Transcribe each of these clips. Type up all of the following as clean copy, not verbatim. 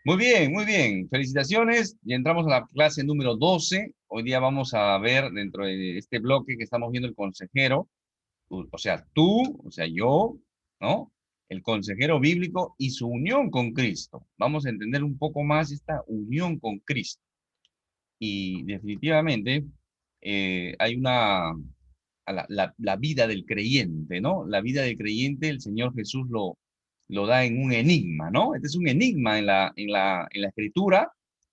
Muy bien, muy bien. Felicitaciones. Y entramos a la clase número 12. Hoy día vamos a ver dentro de este bloque que estamos viendo el consejero, o sea, tú, o sea, yo, ¿no? El consejero bíblico y su unión con Cristo. Vamos a entender un poco más esta unión con Cristo. Y definitivamente hay la vida del creyente, ¿no? La vida del creyente, el Señor Jesús lo da en un enigma, ¿no? Este es un enigma en la escritura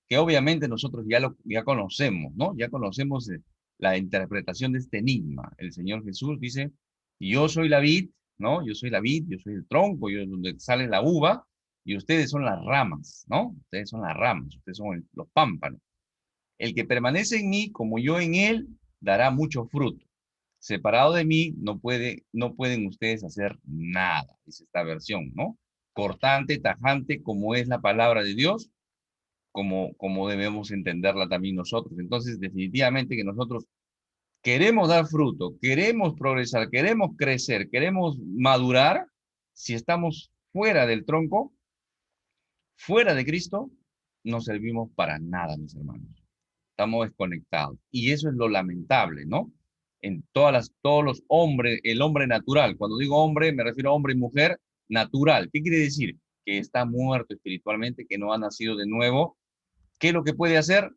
que obviamente nosotros ya conocemos, ¿no? Ya conocemos la interpretación de este enigma. El Señor Jesús dice, yo soy la vid, ¿no? Yo soy la vid, yo soy el tronco, yo donde sale la uva, y ustedes son las ramas, ¿no? Ustedes son las ramas, ustedes son los pámpanos. El que permanece en mí, como yo en él, dará mucho fruto. Separado de mí, no pueden ustedes hacer nada. Es esta versión, ¿no? Cortante, tajante, como es la palabra de Dios, como debemos entenderla también nosotros. Entonces, definitivamente que nosotros queremos dar fruto, queremos progresar, queremos crecer, queremos madurar. Si estamos fuera del tronco, fuera de Cristo, no servimos para nada, mis hermanos. Estamos desconectados. Y eso es lo lamentable, ¿no? En todos los hombres, el hombre natural, cuando digo hombre, me refiero a hombre y mujer natural. ¿Qué quiere decir? Que está muerto espiritualmente, que no ha nacido de nuevo. ¿Qué es lo que puede hacer?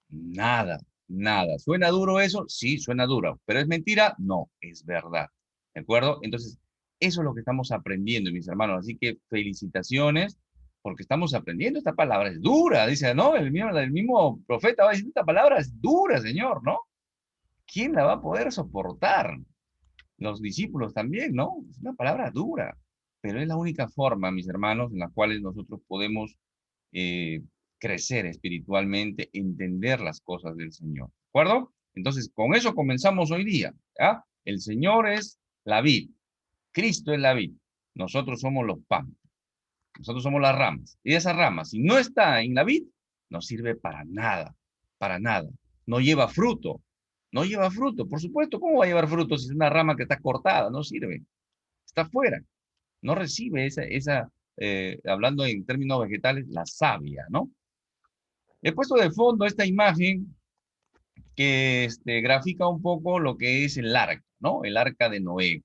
Nada, nada. ¿Suena duro eso? Sí, suena duro. ¿Pero es mentira? No, es verdad. ¿De acuerdo? Entonces, eso es lo que estamos aprendiendo, mis hermanos. Así que felicitaciones, porque estamos aprendiendo. Esta palabra es dura, dice, ¿no? El mismo profeta va a decir, esta palabra es dura, Señor, ¿no? ¿Quién la va a poder soportar? Los discípulos también, ¿no? Es una palabra dura, pero es la única forma, mis hermanos, en la cual nosotros podemos eh, crecer espiritualmente, entender las cosas del Señor. ¿De acuerdo? Entonces, con eso comenzamos hoy día. ¿Ya? El Señor es la vid, Cristo es la vid, nosotros somos los pan, nosotros somos las ramas. Y esa rama, si no está en la vid, no sirve para nada, para nada. No lleva fruto, no lleva fruto. Por supuesto, ¿cómo va a llevar fruto si es una rama que está cortada? No sirve, está fuera, no recibe hablando en términos vegetales, la savia, ¿no? He puesto de fondo esta imagen que grafica un poco lo que es el arca, ¿no? El arca de Noé.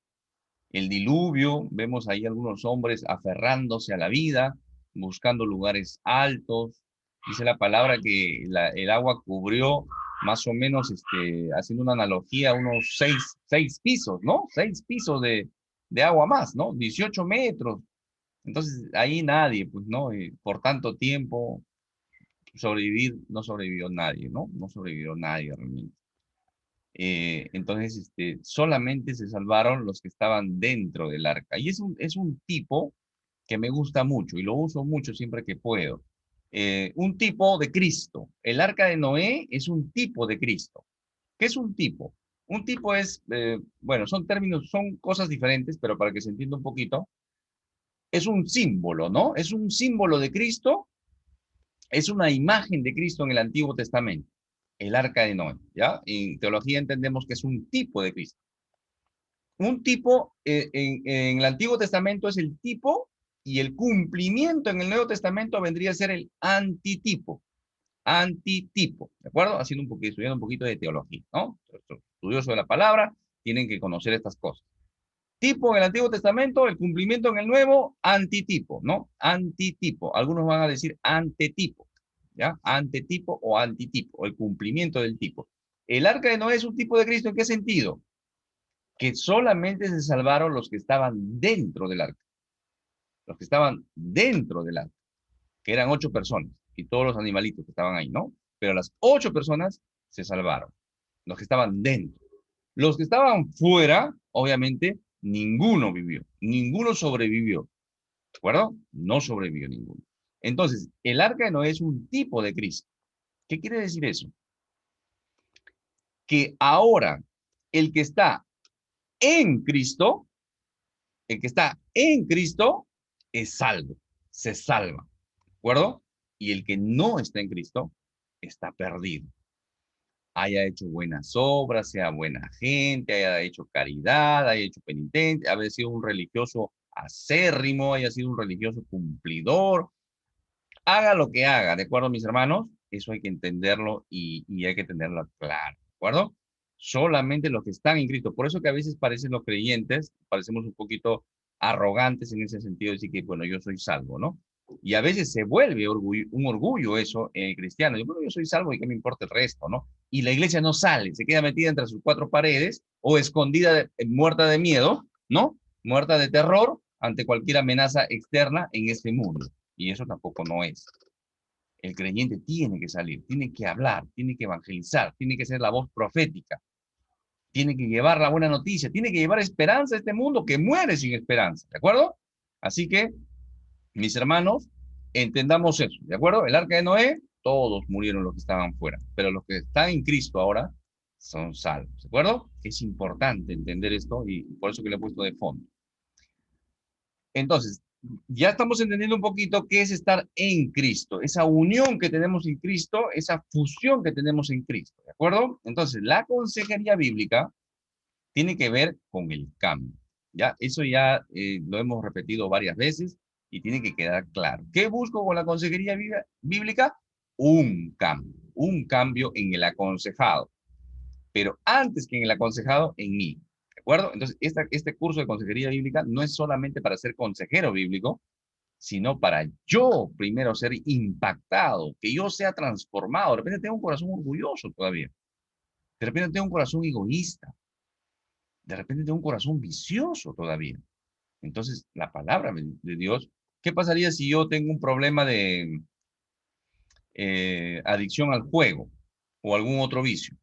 El diluvio, vemos ahí algunos hombres aferrándose a la vida, buscando lugares altos. Dice la palabra que el agua cubrió más o menos, haciendo una analogía, unos seis pisos, ¿no? 6 pisos de agua más, ¿no? 18 metros. Entonces, ahí nadie, pues, ¿no? Por tanto tiempo, sobrevivir, no sobrevivió nadie, ¿no? No sobrevivió nadie realmente. Entonces, solamente se salvaron los que estaban dentro del arca. Y es un tipo que me gusta mucho y lo uso mucho siempre que puedo. Un tipo de Cristo. El arca de Noé es un tipo de Cristo. ¿Qué es un tipo? Un tipo es, bueno, son términos, son cosas diferentes, pero para que se entienda un poquito, es un símbolo, ¿no? Es un símbolo de Cristo, es una imagen de Cristo en el Antiguo Testamento, el arca de Noé, ¿ya? En teología entendemos que es un tipo de Cristo. Un tipo en el Antiguo Testamento es el tipo y el cumplimiento en el Nuevo Testamento vendría a ser el antitipo. Antitipo, ¿de acuerdo? Estudiando un poquito de teología, ¿no? Los estudiosos de la palabra tienen que conocer estas cosas. Tipo en el Antiguo Testamento, el cumplimiento en el Nuevo, antitipo, ¿no? Antitipo. Algunos van a decir antetipo, ¿ya? Antetipo o antitipo, el cumplimiento del tipo. El arca de Noé es un tipo de Cristo, ¿en qué sentido? Que solamente se salvaron los que estaban dentro del arca, los que estaban dentro del arca, que eran 8 personas, y todos los animalitos que estaban ahí, ¿no? Pero las 8 personas se salvaron, los que estaban dentro. Los que estaban fuera, obviamente, ninguno vivió, ninguno sobrevivió, ¿de acuerdo? No sobrevivió ninguno. Entonces, el arca no es un tipo de Cristo. ¿Qué quiere decir eso? Que ahora el que está en Cristo, el que está en Cristo es salvo, se salva, ¿de acuerdo? Y el que no está en Cristo está perdido. Haya hecho buenas obras, sea buena gente, haya hecho caridad, haya hecho penitencia, haya sido un religioso acérrimo, haya sido un religioso cumplidor, Haga lo que haga, ¿de acuerdo, mis hermanos? Eso hay que entenderlo y hay que tenerlo claro, ¿de acuerdo? Solamente los que están en Cristo. Por eso que a veces parecen los creyentes, parecemos un poquito arrogantes en ese sentido, de decir que, bueno, yo soy salvo, ¿no? Y a veces se vuelve un orgullo eso en el cristiano. Yo, bueno, yo soy salvo y qué me importa el resto, ¿no? Y la iglesia no sale, se queda metida entre sus cuatro paredes o escondida, muerta de miedo, ¿no? Muerta de terror ante cualquier amenaza externa en este mundo. Y eso tampoco no es. El creyente tiene que salir, tiene que hablar, tiene que evangelizar, tiene que ser la voz profética, tiene que llevar la buena noticia, tiene que llevar esperanza a este mundo que muere sin esperanza, ¿de acuerdo? Así que, mis hermanos, entendamos eso, ¿de acuerdo? El arca de Noé, todos murieron los que estaban fuera, pero los que están en Cristo ahora son salvos, ¿de acuerdo? Es importante entender esto y por eso que le he puesto de fondo. Entonces, ya estamos entendiendo un poquito qué es estar en Cristo, esa unión que tenemos en Cristo, esa fusión que tenemos en Cristo, ¿de acuerdo? Entonces, la consejería bíblica tiene que ver con el cambio, ¿ya? Eso ya lo hemos repetido varias veces y tiene que quedar claro. ¿Qué busco con la consejería bíblica? Un cambio en el aconsejado, pero antes que en el aconsejado, en mí. ¿De acuerdo? Entonces, este curso de consejería bíblica no es solamente para ser consejero bíblico, sino para yo primero ser impactado, que yo sea transformado. De repente tengo un corazón orgulloso todavía. De repente tengo un corazón egoísta. De repente tengo un corazón vicioso todavía. Entonces, la palabra de Dios, ¿qué pasaría si yo tengo un problema de adicción al juego o algún otro vicio?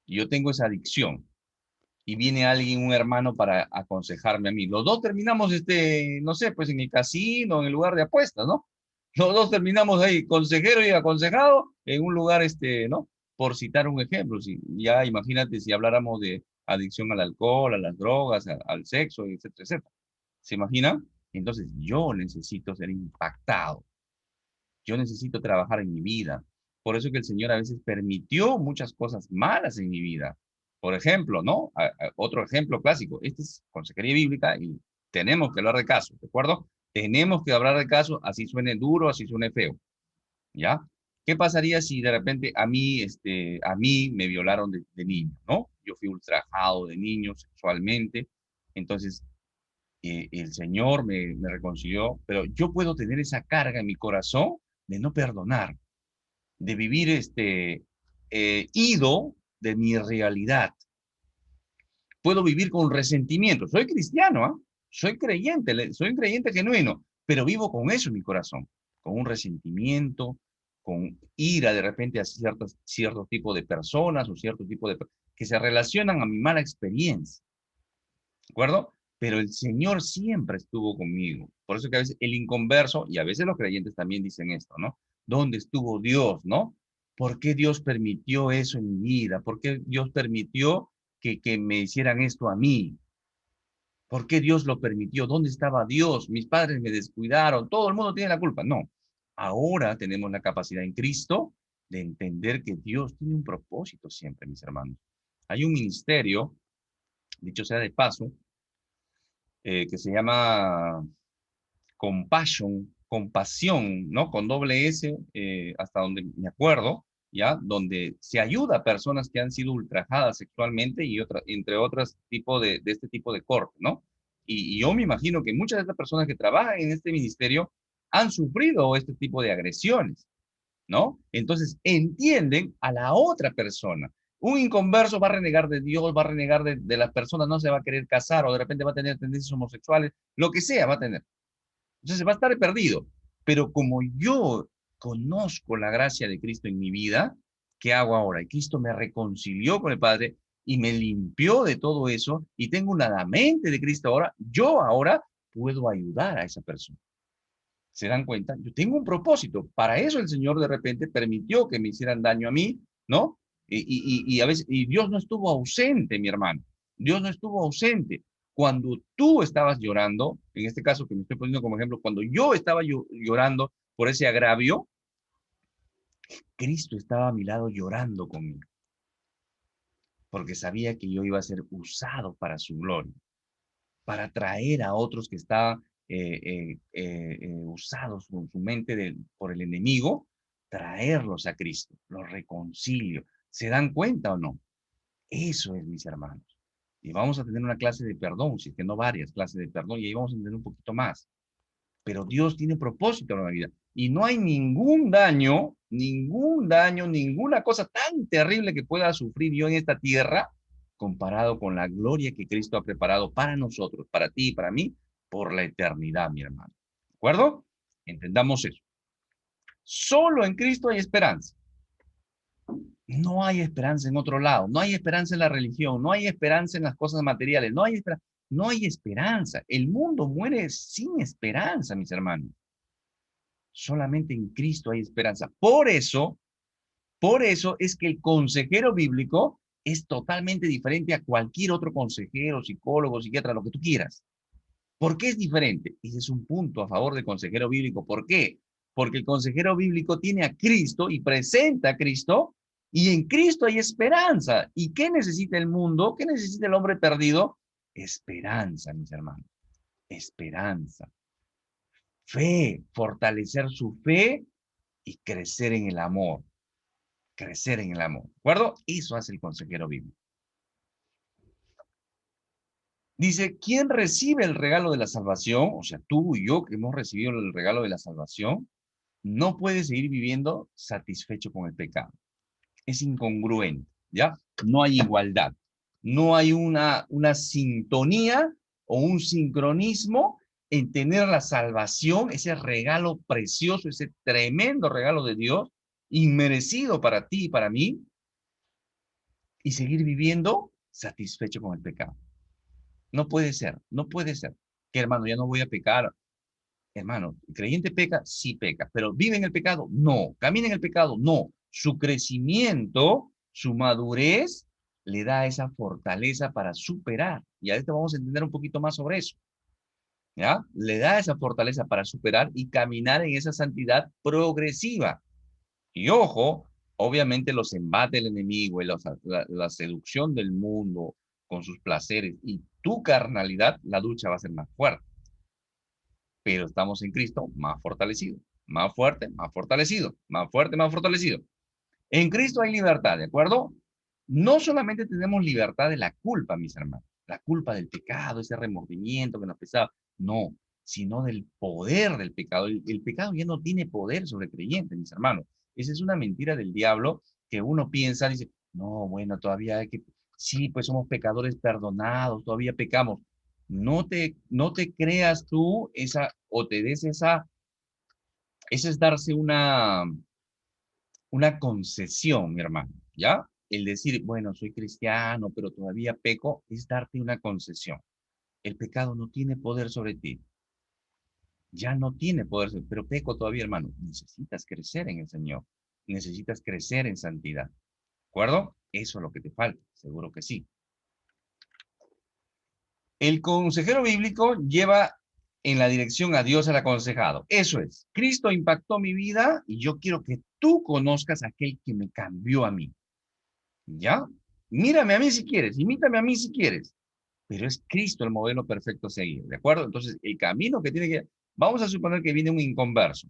Y yo tengo esa adicción y viene alguien, un hermano, para aconsejarme a mí. Los dos terminamos, no sé, pues en el casino, en el lugar de apuestas, ¿no? Los dos terminamos ahí, consejero y aconsejado, en un lugar, ¿no? Por citar un ejemplo. Si, ya imagínate si habláramos de adicción al alcohol, a las drogas, al sexo, etcétera, etcétera. ¿Se imagina? Entonces yo necesito ser impactado. Yo necesito trabajar en mi vida. Por eso que el Señor a veces permitió muchas cosas malas en mi vida. Por ejemplo, ¿no? Otro ejemplo clásico. Este es consejería bíblica y tenemos que hablar de casos, ¿de acuerdo? Tenemos que hablar de casos, así suene duro, así suene feo, ¿ya? ¿Qué pasaría si de repente a mí me violaron de niño, ¿no? Yo fui ultrajado de niño sexualmente, entonces el Señor me reconcilió, pero yo puedo tener esa carga en mi corazón de no perdonar, de vivir ido de mi realidad. Puedo vivir con resentimiento. Soy cristiano, ¿ah? Soy creyente, soy un creyente genuino, pero vivo con eso en mi corazón, con un resentimiento, con ira de repente a cierto tipo de personas o cierto tipo de que se relacionan a mi mala experiencia. ¿De acuerdo? Pero el Señor siempre estuvo conmigo. Por eso que a veces el inconverso, y a veces los creyentes también dicen esto, ¿no? ¿Dónde estuvo Dios, no? ¿Por qué Dios permitió eso en mi vida? ¿Por qué Dios permitió que me hicieran esto a mí? ¿Por qué Dios lo permitió? ¿Dónde estaba Dios? Mis padres me descuidaron. Todo el mundo tiene la culpa. No. Ahora tenemos la capacidad en Cristo de entender que Dios tiene un propósito siempre, mis hermanos. Hay un ministerio, dicho sea de paso, que se llama compasión, ¿no? Con doble S, hasta donde me acuerdo, ¿ya? Donde se ayuda a personas que han sido ultrajadas sexualmente y entre otros tipos de este tipo de corte, ¿no? Y yo me imagino que muchas de estas personas que trabajan en este ministerio han sufrido este tipo de agresiones, ¿no? Entonces entienden a la otra persona. Un inconverso va a renegar de Dios, va a renegar de las personas, no se va a querer casar o de repente va a tener tendencias homosexuales, lo que sea va a tener. Entonces va a estar perdido. Pero como yo conozco la gracia de Cristo en mi vida, ¿qué hago ahora? Y Cristo me reconcilió con el Padre y me limpió de todo eso y tengo la mente de Cristo ahora. Yo ahora puedo ayudar a esa persona. ¿Se dan cuenta? Yo tengo un propósito. Para eso el Señor de repente permitió que me hicieran daño a mí, ¿no? Y a veces, y Dios no estuvo ausente, mi hermano. Dios no estuvo ausente. Cuando tú estabas llorando, en este caso que me estoy poniendo como ejemplo, cuando yo estaba llorando por ese agravio, Cristo estaba a mi lado llorando conmigo, porque sabía que yo iba a ser usado para su gloria, para traer a otros que estaban usados con su mente por el enemigo, traerlos a Cristo, los reconcilio. ¿Se dan cuenta o no? Eso es, mis hermanos. Y vamos a tener una clase de perdón, si es que no varias clases de perdón, y ahí vamos a entender un poquito más. Pero Dios tiene propósito en la vida. Y no hay ningún daño, ninguna cosa tan terrible que pueda sufrir yo en esta tierra comparado con la gloria que Cristo ha preparado para nosotros, para ti y para mí, por la eternidad, mi hermano. ¿De acuerdo? Entendamos eso. Solo en Cristo hay esperanza. No hay esperanza en otro lado, no hay esperanza en la religión, no hay esperanza en las cosas materiales, no hay esperanza. El mundo muere sin esperanza, mis hermanos. Solamente en Cristo hay esperanza. Por eso es que el consejero bíblico es totalmente diferente a cualquier otro consejero, psicólogo, psiquiatra, lo que tú quieras. ¿Por qué es diferente? Ese es un punto a favor del consejero bíblico. ¿Por qué? Porque el consejero bíblico tiene a Cristo y presenta a Cristo, y en Cristo hay esperanza. ¿Y qué necesita el mundo? ¿Qué necesita el hombre perdido? Esperanza, mis hermanos. Esperanza. Fe, fortalecer su fe y crecer en el amor. Crecer en el amor. ¿De acuerdo? Eso hace el consejero bíblico. Dice, ¿quién recibe el regalo de la salvación? O sea, tú y yo que hemos recibido el regalo de la salvación, no puede seguir viviendo satisfecho con el pecado. Es incongruente, ¿ya? No hay igualdad. No hay una sintonía o un sincronismo en tener la salvación, ese regalo precioso, ese tremendo regalo de Dios, inmerecido para ti y para mí, y seguir viviendo satisfecho con el pecado. No puede ser, no puede ser. Que hermano, ya no voy a pecar. Hermano, ¿el creyente peca? Sí peca, pero ¿vive en el pecado? No. ¿Camina en el pecado? No. Su crecimiento, su madurez, le da esa fortaleza para superar. Y ahorita vamos a entender un poquito más sobre eso. ¿Ya? Le da esa fortaleza para superar y caminar en esa santidad progresiva. Y ojo, obviamente los embates del enemigo y la seducción del mundo con sus placeres y tu carnalidad, la lucha va a ser más fuerte. Pero estamos en Cristo más fortalecido, más fuerte, más fortalecido, más fuerte, más fortalecido. En Cristo hay libertad, ¿de acuerdo? No solamente tenemos libertad de la culpa, mis hermanos, la culpa del pecado, ese remordimiento que nos pesaba, no, sino del poder del pecado. El pecado ya no tiene poder sobre el creyente, mis hermanos. Esa es una mentira del diablo que uno piensa, dice, no, bueno, todavía hay que, sí, pues somos pecadores perdonados, todavía pecamos. No te creas tú esa, o te des esa es darse una concesión, mi hermano, ¿ya? El decir, bueno, soy cristiano, pero todavía peco, es darte una concesión. El pecado no tiene poder sobre ti. Ya no tiene poder, pero peco todavía, hermano. Necesitas crecer en el Señor. Necesitas crecer en santidad. ¿De acuerdo? Eso es lo que te falta. Seguro que sí. El consejero bíblico lleva en la dirección a Dios al aconsejado. Eso es. Cristo impactó mi vida y yo quiero que tú conozcas a aquel que me cambió a mí. ¿Ya? Mírame a mí si quieres, imítame a mí si quieres, pero es Cristo el modelo perfecto a seguir, ¿de acuerdo? Entonces, el camino que tiene que... Vamos a suponer que viene un inconverso.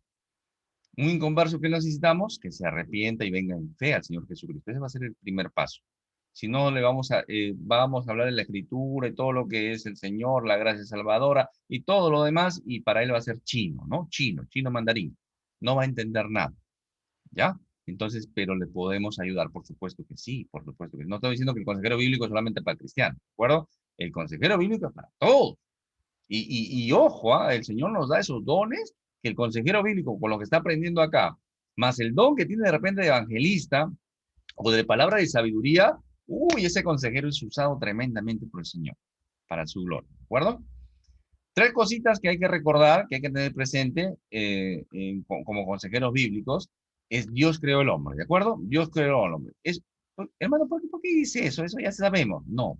Un inconverso que necesitamos, que se arrepienta y venga en fe al Señor Jesucristo. Ese va a ser el primer paso. Si no, vamos a hablar de la Escritura y todo lo que es el Señor, la gracia salvadora y todo lo demás, y para él va a ser chino, ¿no? Chino mandarín. No va a entender nada. ¿Ya? Entonces, pero le podemos ayudar, por supuesto que sí, por supuesto que sí. No estoy diciendo que el consejero bíblico es solamente para cristianos, ¿de acuerdo? El consejero bíblico es para todos. Y ojo, el Señor nos da esos dones que el consejero bíblico, con lo que está aprendiendo acá, más el don que tiene de repente de evangelista o de palabra de sabiduría, uy, ese consejero es usado tremendamente por el Señor, para su gloria, ¿de acuerdo? Tres cositas que hay que recordar, que hay que tener presente como consejeros bíblicos, es Dios creó el hombre, ¿de acuerdo? Dios creó al hombre. Hermano, ¿por qué dice eso? Eso ya sabemos. No.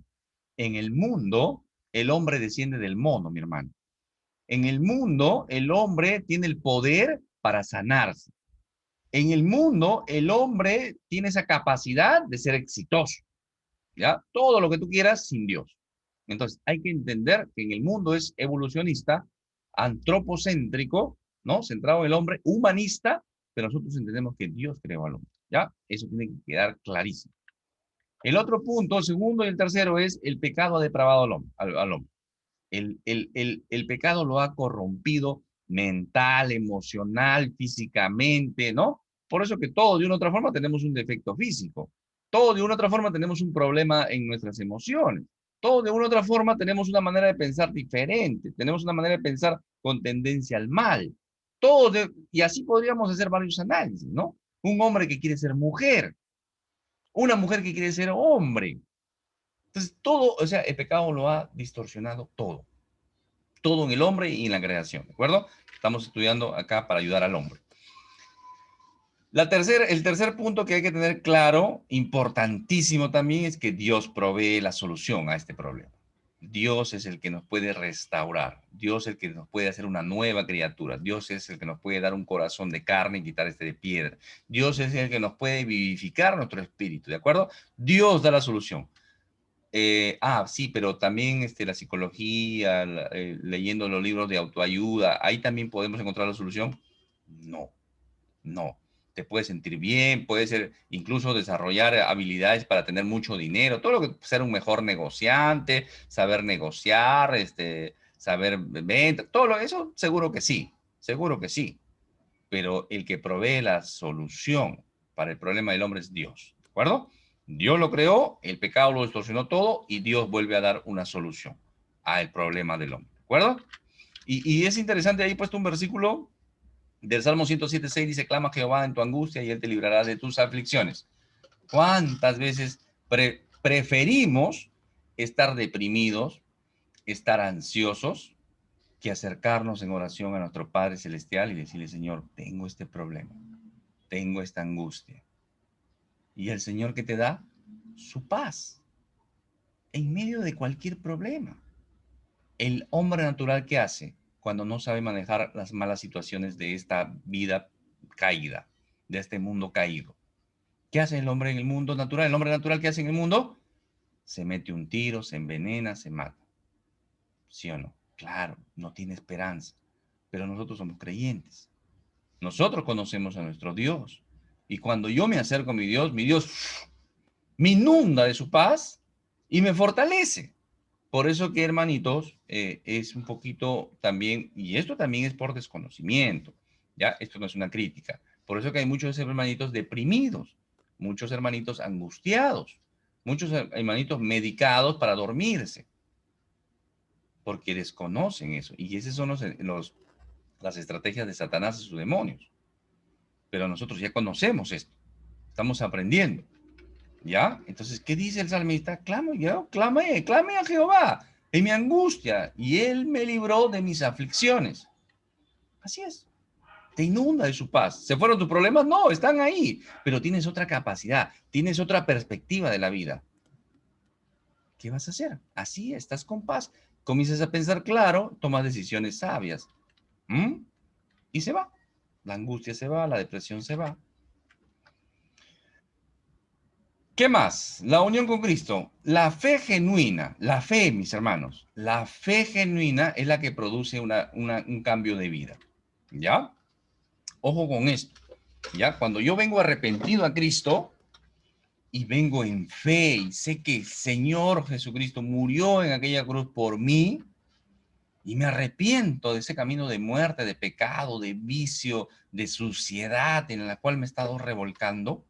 En el mundo, el hombre desciende del mono, mi hermano. En el mundo, el hombre tiene el poder para sanarse. En el mundo, el hombre tiene esa capacidad de ser exitoso. ¿Ya? Todo lo que tú quieras sin Dios. Entonces, hay que entender que en el mundo es evolucionista, antropocéntrico, ¿no? Centrado en el hombre, humanista, pero nosotros entendemos que Dios creó al hombre, ¿ya? Eso tiene que quedar clarísimo. El otro punto, el segundo y el tercero, es el pecado ha depravado al hombre. El pecado lo ha corrompido mental, emocional, físicamente, ¿no? Por eso que todos de una u otra forma tenemos un defecto físico. Todos de una u otra forma tenemos un problema en nuestras emociones. Todos de una u otra forma tenemos una manera de pensar diferente. Tenemos una manera de pensar con tendencia al mal. Y así podríamos hacer varios análisis, ¿no? Un hombre que quiere ser mujer. Una mujer que quiere ser hombre. Entonces, todo, o sea, el pecado lo ha distorsionado todo. Todo en el hombre y en la creación, ¿de acuerdo? Estamos estudiando acá para ayudar al hombre. El tercer punto que hay que tener claro, importantísimo también, es que Dios provee la solución a este problema. Dios es el que nos puede restaurar. Dios es el que nos puede hacer una nueva criatura. Dios es el que nos puede dar un corazón de carne y quitar este de piedra. Dios es el que nos puede vivificar nuestro espíritu, ¿de acuerdo? Dios da la solución. Sí, pero también la psicología, leyendo los libros de autoayuda, ¿ahí también podemos encontrar la solución? No, no. Te puedes sentir bien, puedes incluso desarrollar habilidades para tener mucho dinero, todo lo que ser un mejor negociante, saber negociar, saber vender, eso seguro que sí. Pero el que provee la solución para el problema del hombre es Dios, ¿de acuerdo? Dios lo creó, el pecado lo distorsionó todo y Dios vuelve a dar una solución al problema del hombre, ¿de acuerdo? Y es interesante, ahí puesto un versículo del Salmo 107:6, dice, clama a Jehová en tu angustia y él te librará de tus aflicciones. ¿Cuántas veces preferimos estar deprimidos, estar ansiosos, que acercarnos en oración a nuestro Padre Celestial y decirle, Señor, tengo este problema, tengo esta angustia? Y el Señor, que te da su paz en medio de cualquier problema. El hombre natural, ¿qué hace cuando no sabe manejar las malas situaciones de esta vida caída, de este mundo caído? ¿Qué hace el hombre en el mundo natural? El hombre natural, ¿qué hace en el mundo? Se mete un tiro, se envenena, se mata. ¿Sí o no? Claro, no tiene esperanza. Pero nosotros somos creyentes. Nosotros conocemos a nuestro Dios. Y cuando yo me acerco a mi Dios me inunda de su paz y me fortalece. Por eso que, hermanitos, es un poquito también, y esto también es por desconocimiento, ¿ya? Esto no es una crítica. Por eso que hay muchos hermanitos deprimidos, muchos hermanitos angustiados, muchos hermanitos medicados para dormirse, porque desconocen eso. Y esas son las estrategias de Satanás y sus demonios. Pero nosotros ya conocemos esto, estamos aprendiendo. ¿Ya? Entonces, ¿qué dice el salmista? Clame a Jehová en mi angustia, y él me libró de mis aflicciones. Así es. Te inunda de su paz. ¿Se fueron tus problemas? No, están ahí. Pero tienes otra capacidad, tienes otra perspectiva de la vida. ¿Qué vas a hacer? Así estás con paz. Comienzas a pensar claro, tomas decisiones sabias. Y se va. La angustia se va, la depresión se va. ¿Qué más? La unión con Cristo. La fe genuina, la fe, mis hermanos, la fe genuina es la que produce un cambio de vida. ¿Ya? Ojo con esto. ¿Ya? Cuando yo vengo arrepentido a Cristo y vengo en fe y sé que el Señor Jesucristo murió en aquella cruz por mí y me arrepiento de ese camino de muerte, de pecado, de vicio, de suciedad en la cual me he estado revolcando,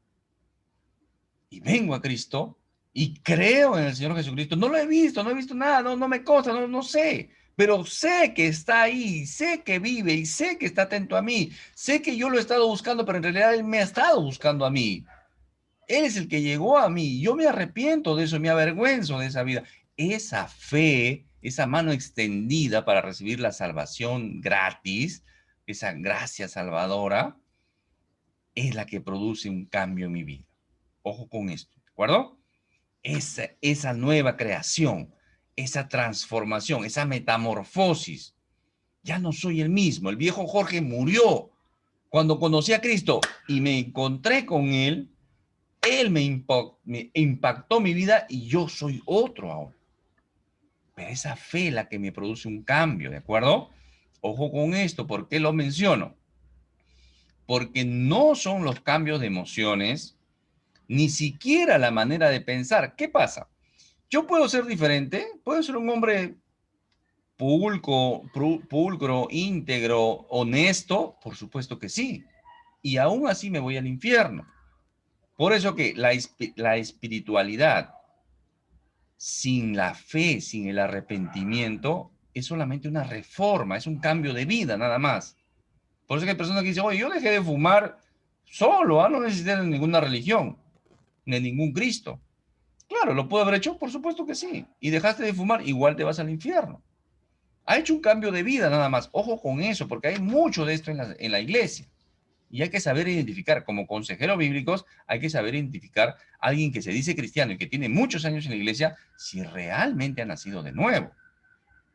y vengo a Cristo y creo en el Señor Jesucristo. No lo he visto, no he visto nada, no me consta, no sé, pero sé que está ahí, sé que vive y sé que está atento a mí, sé que yo lo he estado buscando, pero en realidad Él me ha estado buscando a mí. Él es el que llegó a mí. Yo me arrepiento de eso, me avergüenzo de esa vida. Esa fe, esa mano extendida para recibir la salvación gratis, esa gracia salvadora, es la que produce un cambio en mi vida. Ojo con esto, ¿de acuerdo? Esa nueva creación, esa transformación, esa metamorfosis. Ya no soy el mismo. El viejo Jorge murió. Cuando conocí a Cristo y me encontré con Él me impactó mi vida y yo soy otro ahora. Pero esa fe es la que me produce un cambio, ¿de acuerdo? Ojo con esto, ¿por qué lo menciono? Porque no son los cambios de emociones, ni siquiera la manera de pensar. ¿Qué pasa? Yo puedo ser diferente, puedo ser un hombre pulcro, íntegro, honesto, por supuesto que sí. Y aún así me voy al infierno. Por eso que la espiritualidad sin la fe, sin el arrepentimiento, es solamente una reforma, es un cambio de vida nada más. Por eso que hay personas que dicen, oye, yo dejé de fumar solo, no necesité de ninguna religión, ni de ningún Cristo. Claro, ¿lo puedo haber hecho? Por supuesto que sí. Y dejaste de fumar, igual te vas al infierno. Ha hecho un cambio de vida nada más. Ojo con eso, porque hay mucho de esto en la iglesia. Y hay que saber identificar, como consejeros bíblicos, hay que saber identificar a alguien que se dice cristiano y que tiene muchos años en la iglesia, si realmente ha nacido de nuevo.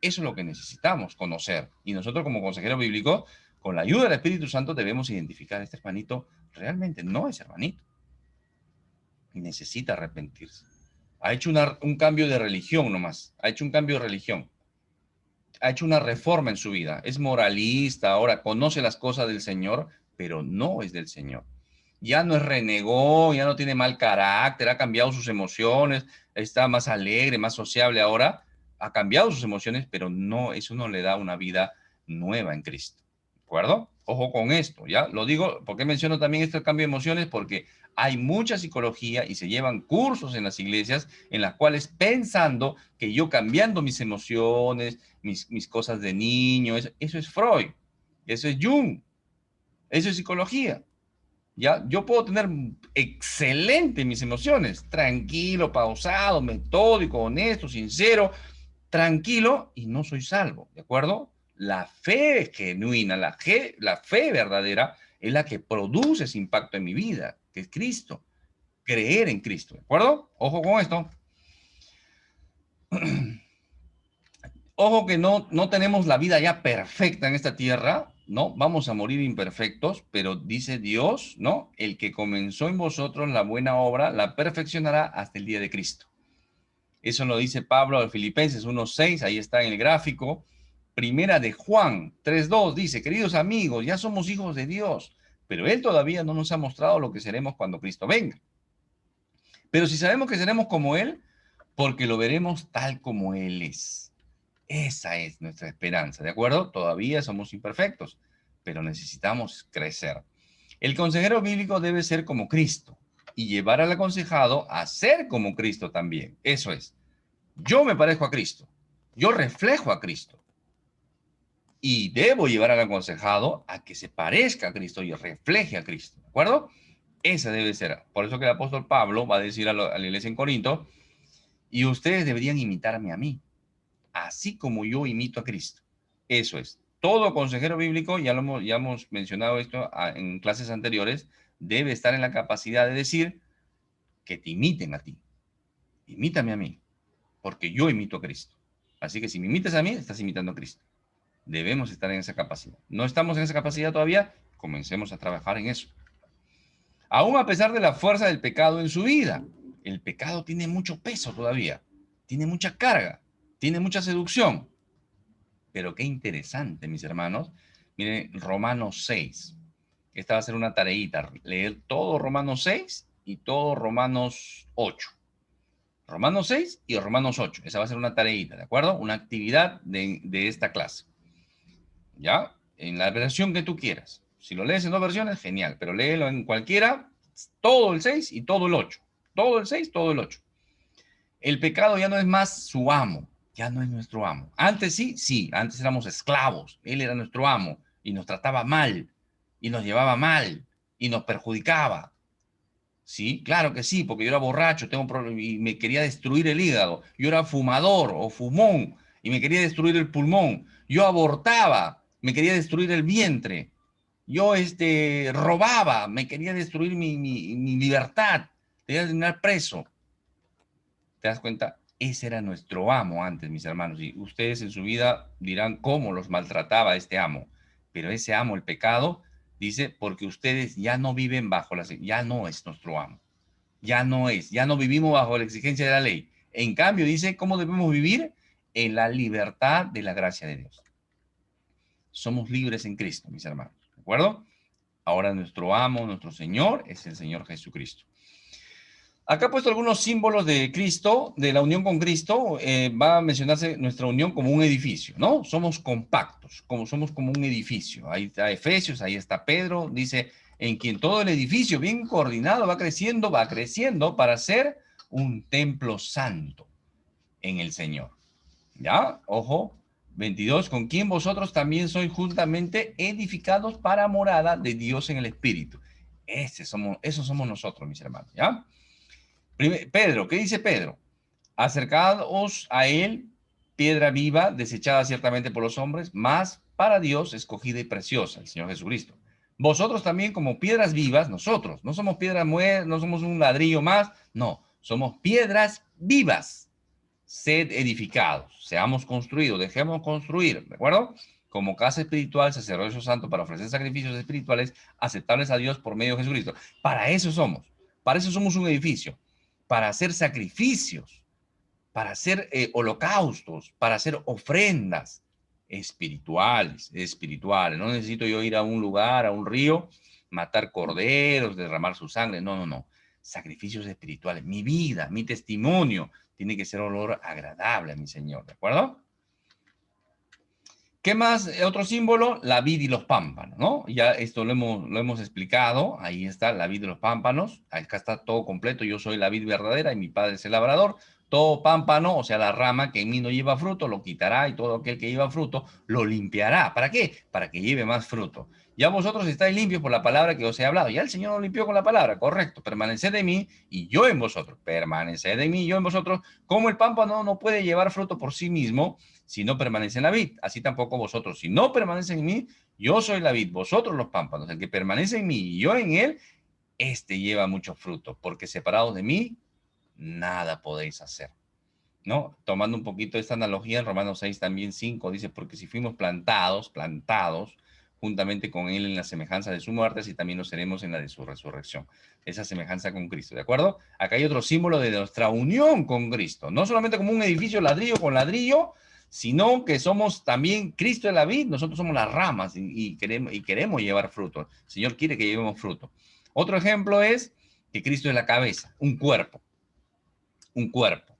Eso es lo que necesitamos conocer. Y nosotros como consejeros bíblicos, con la ayuda del Espíritu Santo, debemos identificar, este hermanito realmente no es hermanito. Y necesita arrepentirse. Ha hecho un cambio de religión nomás. Ha hecho un cambio de religión. Ha hecho una reforma en su vida. Es moralista, ahora conoce las cosas del Señor, pero no es del Señor. Ya no es renegó, ya no tiene mal carácter, ha cambiado sus emociones, está más alegre, más sociable ahora, ha cambiado sus emociones, pero no, eso no le da una vida nueva en Cristo. ¿De acuerdo? Ojo con esto, ¿ya? Lo digo, ¿por qué menciono también este cambio de emociones? Porque hay mucha psicología y se llevan cursos en las iglesias en las cuales pensando que yo cambiando mis emociones, mis cosas de niño, eso es Freud, eso es Jung, eso es psicología. ¿Ya? Yo puedo tener excelente mis emociones, tranquilo, pausado, metódico, honesto, sincero, tranquilo, y no soy salvo, ¿de acuerdo? La fe genuina, la fe verdadera es la que produce ese impacto en mi vida, que es Cristo, creer en Cristo, ¿de acuerdo? Ojo con esto. Ojo que no tenemos la vida ya perfecta en esta tierra, ¿no? Vamos a morir imperfectos, pero dice Dios, ¿no? El que comenzó en vosotros la buena obra, la perfeccionará hasta el día de Cristo. Eso lo dice Pablo a Filipenses 1:6, ahí está en el gráfico. Primera de Juan 3:2 dice, queridos amigos, ya somos hijos de Dios, pero Él todavía no nos ha mostrado lo que seremos cuando Cristo venga. Pero si sabemos que seremos como Él, porque lo veremos tal como Él es. Esa es nuestra esperanza, ¿de acuerdo? Todavía somos imperfectos, pero necesitamos crecer. El consejero bíblico debe ser como Cristo y llevar al aconsejado a ser como Cristo también. Eso es. Yo me parezco a Cristo. Yo reflejo a Cristo. Y debo llevar al aconsejado a que se parezca a Cristo y refleje a Cristo. ¿De acuerdo? Esa debe ser. Por eso que el apóstol Pablo va a decir a la iglesia en Corinto, y ustedes deberían imitarme a mí, así como yo imito a Cristo. Eso es. Todo consejero bíblico, ya hemos mencionado esto en clases anteriores, debe estar en la capacidad de decir que te imiten a ti. Imítame a mí, porque yo imito a Cristo. Así que si me imitas a mí, estás imitando a Cristo. Debemos estar en esa capacidad. ¿No estamos en esa capacidad todavía? Comencemos a trabajar en eso. Aún a pesar de la fuerza del pecado en su vida, el pecado tiene mucho peso todavía, tiene mucha carga, tiene mucha seducción. Pero qué interesante, mis hermanos. Miren, Romanos 6. Esta va a ser una tareita, leer todo Romanos 6 y todo Romanos 8. Romanos 6 y Romanos 8. Esa va a ser una tareita, ¿de acuerdo? Una actividad de esta clase. ¿Ya? En la versión que tú quieras. Si lo lees en dos versiones, genial, pero léelo en cualquiera, todo el 6 y todo el 8. Todo el 6, todo el 8. El pecado ya no es más su amo, ya no es nuestro amo. Antes sí, sí, antes éramos esclavos, él era nuestro amo y nos trataba mal y nos llevaba mal y nos perjudicaba. Sí, claro que sí, porque yo era borracho, y me quería destruir el hígado. Yo era fumador o fumón y me quería destruir el pulmón. Yo abortaba, me quería destruir el vientre. Yo robaba, me quería destruir mi libertad. Quería terminar preso. ¿Te das cuenta? Ese era nuestro amo antes, mis hermanos. Y ustedes en su vida dirán cómo los maltrataba este amo. Pero ese amo, el pecado, dice, porque ustedes ya no viven bajo ya no es nuestro amo. Ya no vivimos bajo la exigencia de la ley. En cambio, dice, ¿cómo debemos vivir? En la libertad de la gracia de Dios. somos libres en Cristo, mis hermanos. ¿De acuerdo? Ahora nuestro amo, nuestro Señor, es el Señor Jesucristo. Acá he puesto algunos símbolos de Cristo, de la unión con Cristo. Va a mencionarse nuestra unión como un edificio, ¿no? Somos compactos, somos como un edificio. Ahí está Efesios, ahí está Pedro. Dice, en quien todo el edificio bien coordinado va creciendo para ser un templo santo en el Señor. ¿Ya? Ojo. 22, con quien vosotros también sois juntamente edificados para morada de Dios en el Espíritu. Esos somos nosotros, mis hermanos, ¿ya? Pedro, ¿qué dice Pedro? Acercaos a él, piedra viva, desechada ciertamente por los hombres, mas para Dios escogida y preciosa, el Señor Jesucristo. Vosotros también como piedras vivas, nosotros, no somos piedras muertas, no somos un ladrillo más, no, somos piedras vivas. Sed edificados, seamos construidos, dejemos construir, ¿de acuerdo? Como casa espiritual, sacerdocio santo, para ofrecer sacrificios espirituales aceptables a Dios por medio de Jesucristo. Para eso somos un edificio, para hacer sacrificios, para hacer holocaustos, para hacer ofrendas espirituales. No necesito yo ir a un lugar, a un río, matar corderos, derramar su sangre. No, no, no. Sacrificios espirituales. Mi vida, mi testimonio tiene que ser olor agradable a mi Señor, ¿de acuerdo? ¿Qué más? Otro símbolo, la vid y los pámpanos, ¿no? Ya esto lo hemos explicado. Ahí está la vid y los pámpanos. Acá está todo completo. Yo soy la vid verdadera y mi padre es el labrador. Todo pámpano, o sea, la rama que en mí no lleva fruto, lo quitará, y todo aquel que lleva fruto lo limpiará. ¿Para qué? Para que lleve más fruto. Ya vosotros estáis limpios por la palabra que os he hablado. Ya el Señor nos limpió con la palabra, correcto. Permaneced en mí y yo en vosotros. Permaneced en mí y yo en vosotros. Como el pámpano no puede llevar fruto por sí mismo si no permanece en la vid, así tampoco vosotros. Si no permanecen en mí, yo soy la vid, vosotros los pámpanos. El que permanece en mí y yo en él, este lleva mucho fruto, porque separados de mí, nada podéis hacer. ¿No? Tomando un poquito esta analogía, en Romanos 6 también 5 dice, porque si fuimos plantados, juntamente con él en la semejanza de su muerte, así también lo seremos en la de su resurrección. Esa semejanza con Cristo, ¿de acuerdo? Acá hay otro símbolo de nuestra unión con Cristo, no solamente como un edificio ladrillo con ladrillo, sino que somos también Cristo de la vid, nosotros somos las ramas y queremos llevar fruto. El Señor quiere que llevemos fruto. Otro ejemplo es que Cristo es la cabeza, un cuerpo.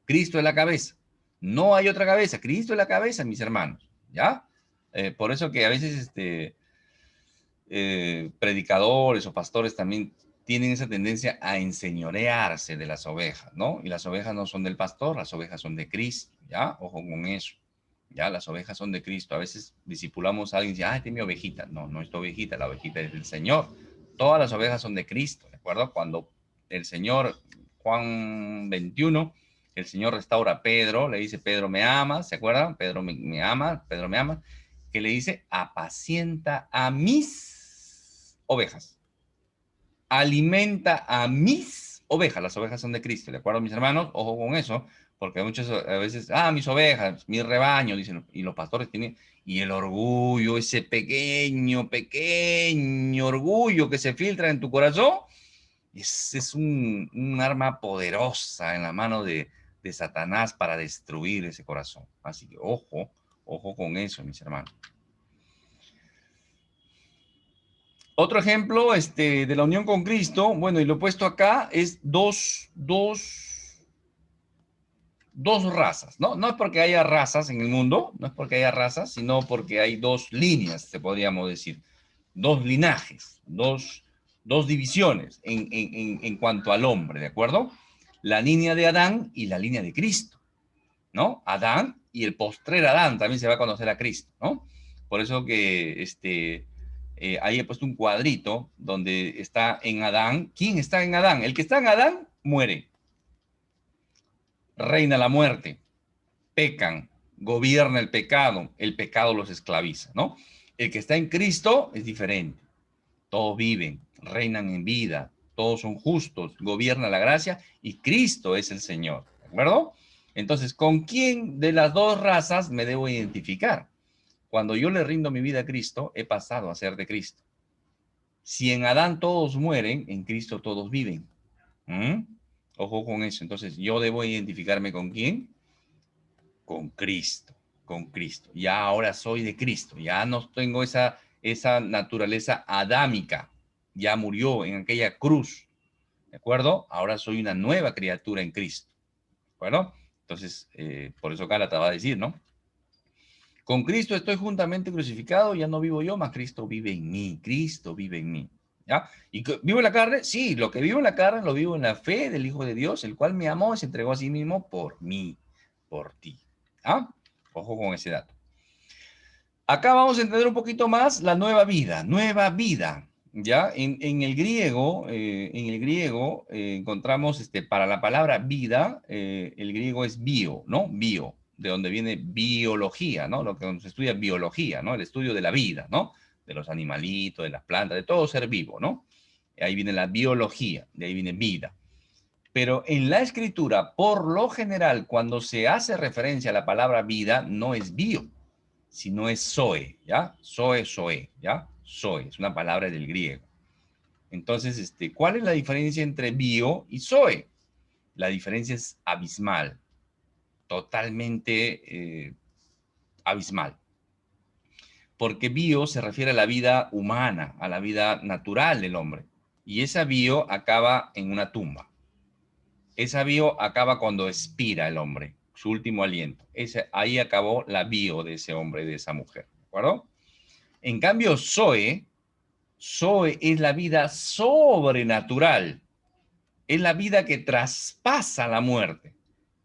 Cristo es la cabeza. No hay otra cabeza. Cristo es la cabeza, mis hermanos. ¿Ya? Por eso que a veces predicadores o pastores también tienen esa tendencia a enseñorearse de las ovejas, ¿no? Y las ovejas no son del pastor, las ovejas son de Cristo, ¿ya? Ojo con eso. Ya, las ovejas son de Cristo. A veces discipulamos a alguien y dice, ah, esta es mi ovejita. No, no es tu ovejita, la ovejita es del Señor. Todas las ovejas son de Cristo, ¿de acuerdo? Cuando el Señor, Juan 21, el Señor restaura a Pedro, le dice, Pedro me ama, ¿se acuerdan? Pedro me ama, Pedro me ama, que le dice, apacienta a mis ovejas, alimenta a mis ovejas, las ovejas son de Cristo, ¿de acuerdo, mis hermanos? Ojo con eso, porque muchas veces, mis ovejas, mi rebaño, dicen, y los pastores tienen, y el orgullo, ese pequeño orgullo que se filtra en tu corazón, es un arma poderosa en la mano de Satanás para destruir ese corazón. Así que ojo con eso, mis hermanos. Otro ejemplo de la unión con Cristo, bueno, y lo he puesto acá, es dos razas, ¿no? No es porque haya razas en el mundo, no es porque haya razas, sino porque hay dos líneas, te podríamos decir, dos linajes, dos divisiones en cuanto al hombre, ¿de acuerdo? La línea de Adán y la línea de Cristo, ¿no? Adán y el postrer Adán también se va a conocer a Cristo, ¿no? Por eso que ahí he puesto un cuadrito donde está en Adán. ¿Quién está en Adán? El que está en Adán muere. Reina la muerte. Pecan. Gobierna el pecado los esclaviza, ¿no? El que está en Cristo es diferente. Todos viven, reinan en vida, todos son justos, gobierna la gracia y Cristo es el Señor, ¿de acuerdo? Entonces, ¿con quién de las dos razas me debo identificar? Cuando yo le rindo mi vida a Cristo, he pasado a ser de Cristo. Si en Adán todos mueren, en Cristo todos viven. ¿Mm? Ojo con eso. Entonces, yo debo identificarme con quién? Con Cristo. con Cristo. Ya ahora soy de Cristo. Ya no tengo esa naturaleza adámica. Ya murió en aquella cruz. ¿De acuerdo? Ahora soy una nueva criatura en Cristo. ¿De acuerdo? Entonces, por eso Gálatas va a decir, ¿no? Con Cristo estoy juntamente crucificado, ya no vivo yo, mas Cristo vive en mí. Cristo vive en mí. ¿Ya? ¿Y vivo en la carne? Sí, lo que vivo en la carne lo vivo en la fe del Hijo de Dios, el cual me amó y se entregó a sí mismo por mí, por ti. ¿Ah? Ojo con ese dato. Acá vamos a entender un poquito más la nueva vida, ¿ya? En el griego, encontramos, para la palabra vida, el griego es bio, ¿no? Bio, de donde viene biología, ¿no? Lo que se estudia biología, ¿no? El estudio de la vida, ¿no? De los animalitos, de las plantas, de todo ser vivo, ¿no? Ahí viene la biología, de ahí viene vida. Pero en la escritura, por lo general, cuando se hace referencia a la palabra vida, no es bio, sino es zoe, ¿ya? Zoe, ¿ya? Zoe, es una palabra del griego. Entonces, ¿cuál es la diferencia entre bio y zoe? La diferencia es abismal, totalmente abismal. Porque bio se refiere a la vida humana, a la vida natural del hombre. Y esa bio acaba en una tumba. Esa bio acaba cuando expira el hombre, su último aliento. Ahí acabó la bio de ese hombre, de esa mujer. ¿De acuerdo? En cambio, Zoe es la vida sobrenatural. Es la vida que traspasa la muerte.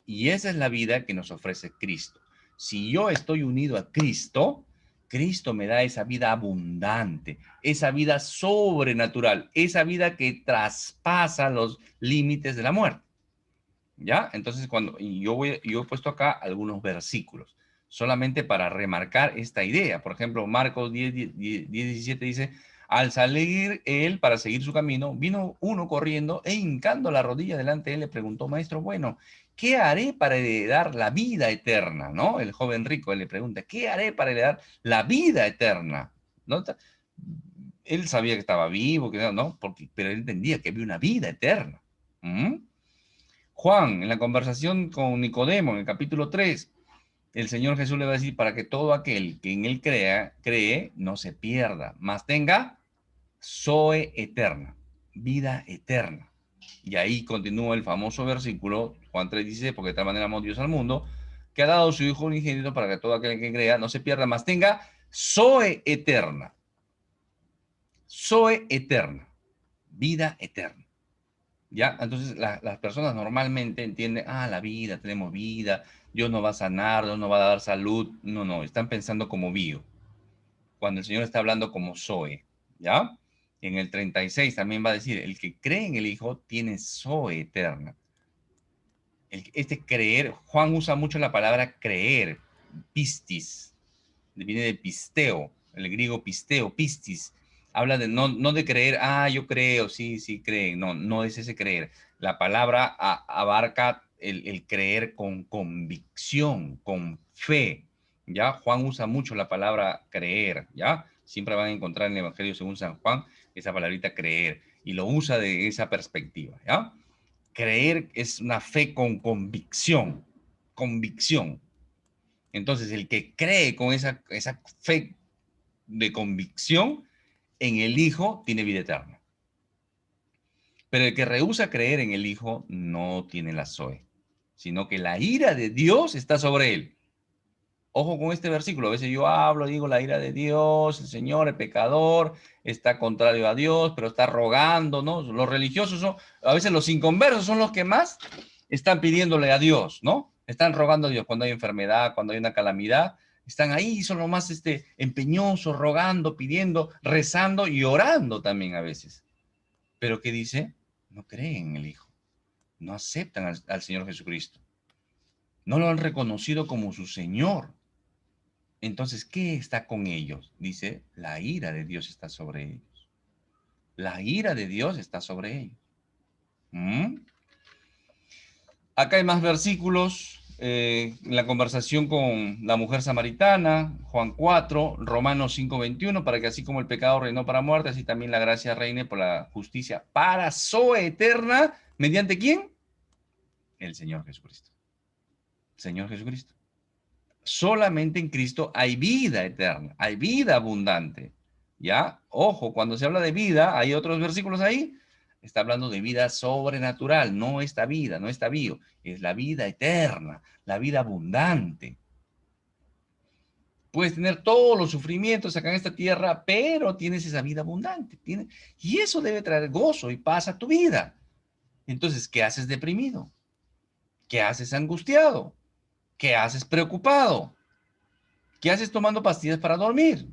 Y esa es la vida que nos ofrece Cristo. Si yo estoy unido a Cristo, Cristo me da esa vida abundante, esa vida sobrenatural, esa vida que traspasa los límites de la muerte. ¿Ya? Entonces, yo he puesto acá algunos versículos, solamente para remarcar esta idea. Por ejemplo, Marcos 10:17 dice, al salir él para seguir su camino, vino uno corriendo e hincando la rodilla delante de él le preguntó, maestro, bueno, ¿qué haré para heredar la vida eterna? ¿No? El joven rico él le pregunta, ¿qué haré para heredar la vida eterna? ¿No? Él sabía que estaba vivo, que no, pero él entendía que había una vida eterna. ¿Mm? Juan, en la conversación con Nicodemo, en el capítulo 3, el Señor Jesús le va a decir, para que todo aquel que en él cree, no se pierda, mas tenga zoe eterna, vida eterna. Y ahí continúa el famoso versículo, Juan 3:16, porque de tal manera amó Dios al mundo, que ha dado su Hijo unigénito para que todo aquel que crea no se pierda, mas tenga zoe eterna. Zoe eterna, vida eterna. ¿Ya? Entonces las personas normalmente entienden, la vida, tenemos vida, Dios nos va a sanar, Dios nos va a dar salud. No, no, están pensando como bio, cuando el Señor está hablando como Zoe, ¿ya? En el 36 también va a decir, el que cree en el Hijo tiene Zoe eterna. Este creer, Juan usa mucho la palabra creer, pistis, viene de pisteo, el griego pisteo, pistis, habla de no de creer, yo creo, sí, creen, no es ese creer. La palabra abarca el creer con convicción, con fe, ¿ya? Juan usa mucho la palabra creer, ¿ya? Siempre van a encontrar en el Evangelio según San Juan esa palabrita creer, y lo usa de esa perspectiva, ¿ya? Creer es una fe con convicción, convicción. Entonces, el que cree con esa fe de convicción en el Hijo tiene vida eterna. Pero el que rehúsa creer en el Hijo no tiene la Zoe, sino que la ira de Dios está sobre él. Ojo con este versículo. A veces yo digo la ira de Dios, el Señor, el pecador, está contrario a Dios, pero está rogando, ¿no? Los religiosos a veces los inconversos son los que más están pidiéndole a Dios, ¿no? Están rogando a Dios cuando hay enfermedad, cuando hay una calamidad. Están ahí, son los más empeñosos, rogando, pidiendo, rezando y orando también a veces. Pero ¿qué dice? No creen en el Hijo. No aceptan al Señor Jesucristo. No lo han reconocido como su Señor. Entonces, ¿qué está con ellos? Dice, la ira de Dios está sobre ellos. La ira de Dios está sobre ellos. ¿Mm? Acá hay más versículos. La conversación con la mujer samaritana, Juan 4, Romanos 5:21, para que así como el pecado reinó para muerte, así también la gracia reine por la justicia para zoe eterna. ¿Mediante quién? El Señor Jesucristo. Señor Jesucristo. Solamente en Cristo hay vida eterna, hay vida abundante. ¿Ya? Ojo, cuando se habla de vida, hay otros versículos ahí, está hablando de vida sobrenatural, no esta vida, no esta bio, es la vida eterna, la vida abundante. Puedes tener todos los sufrimientos acá en esta tierra, pero tienes esa vida abundante. Y eso debe traer gozo y paz a tu vida. Entonces, ¿qué haces deprimido? ¿Qué haces angustiado? ¿Qué haces preocupado? ¿Qué haces tomando pastillas para dormir?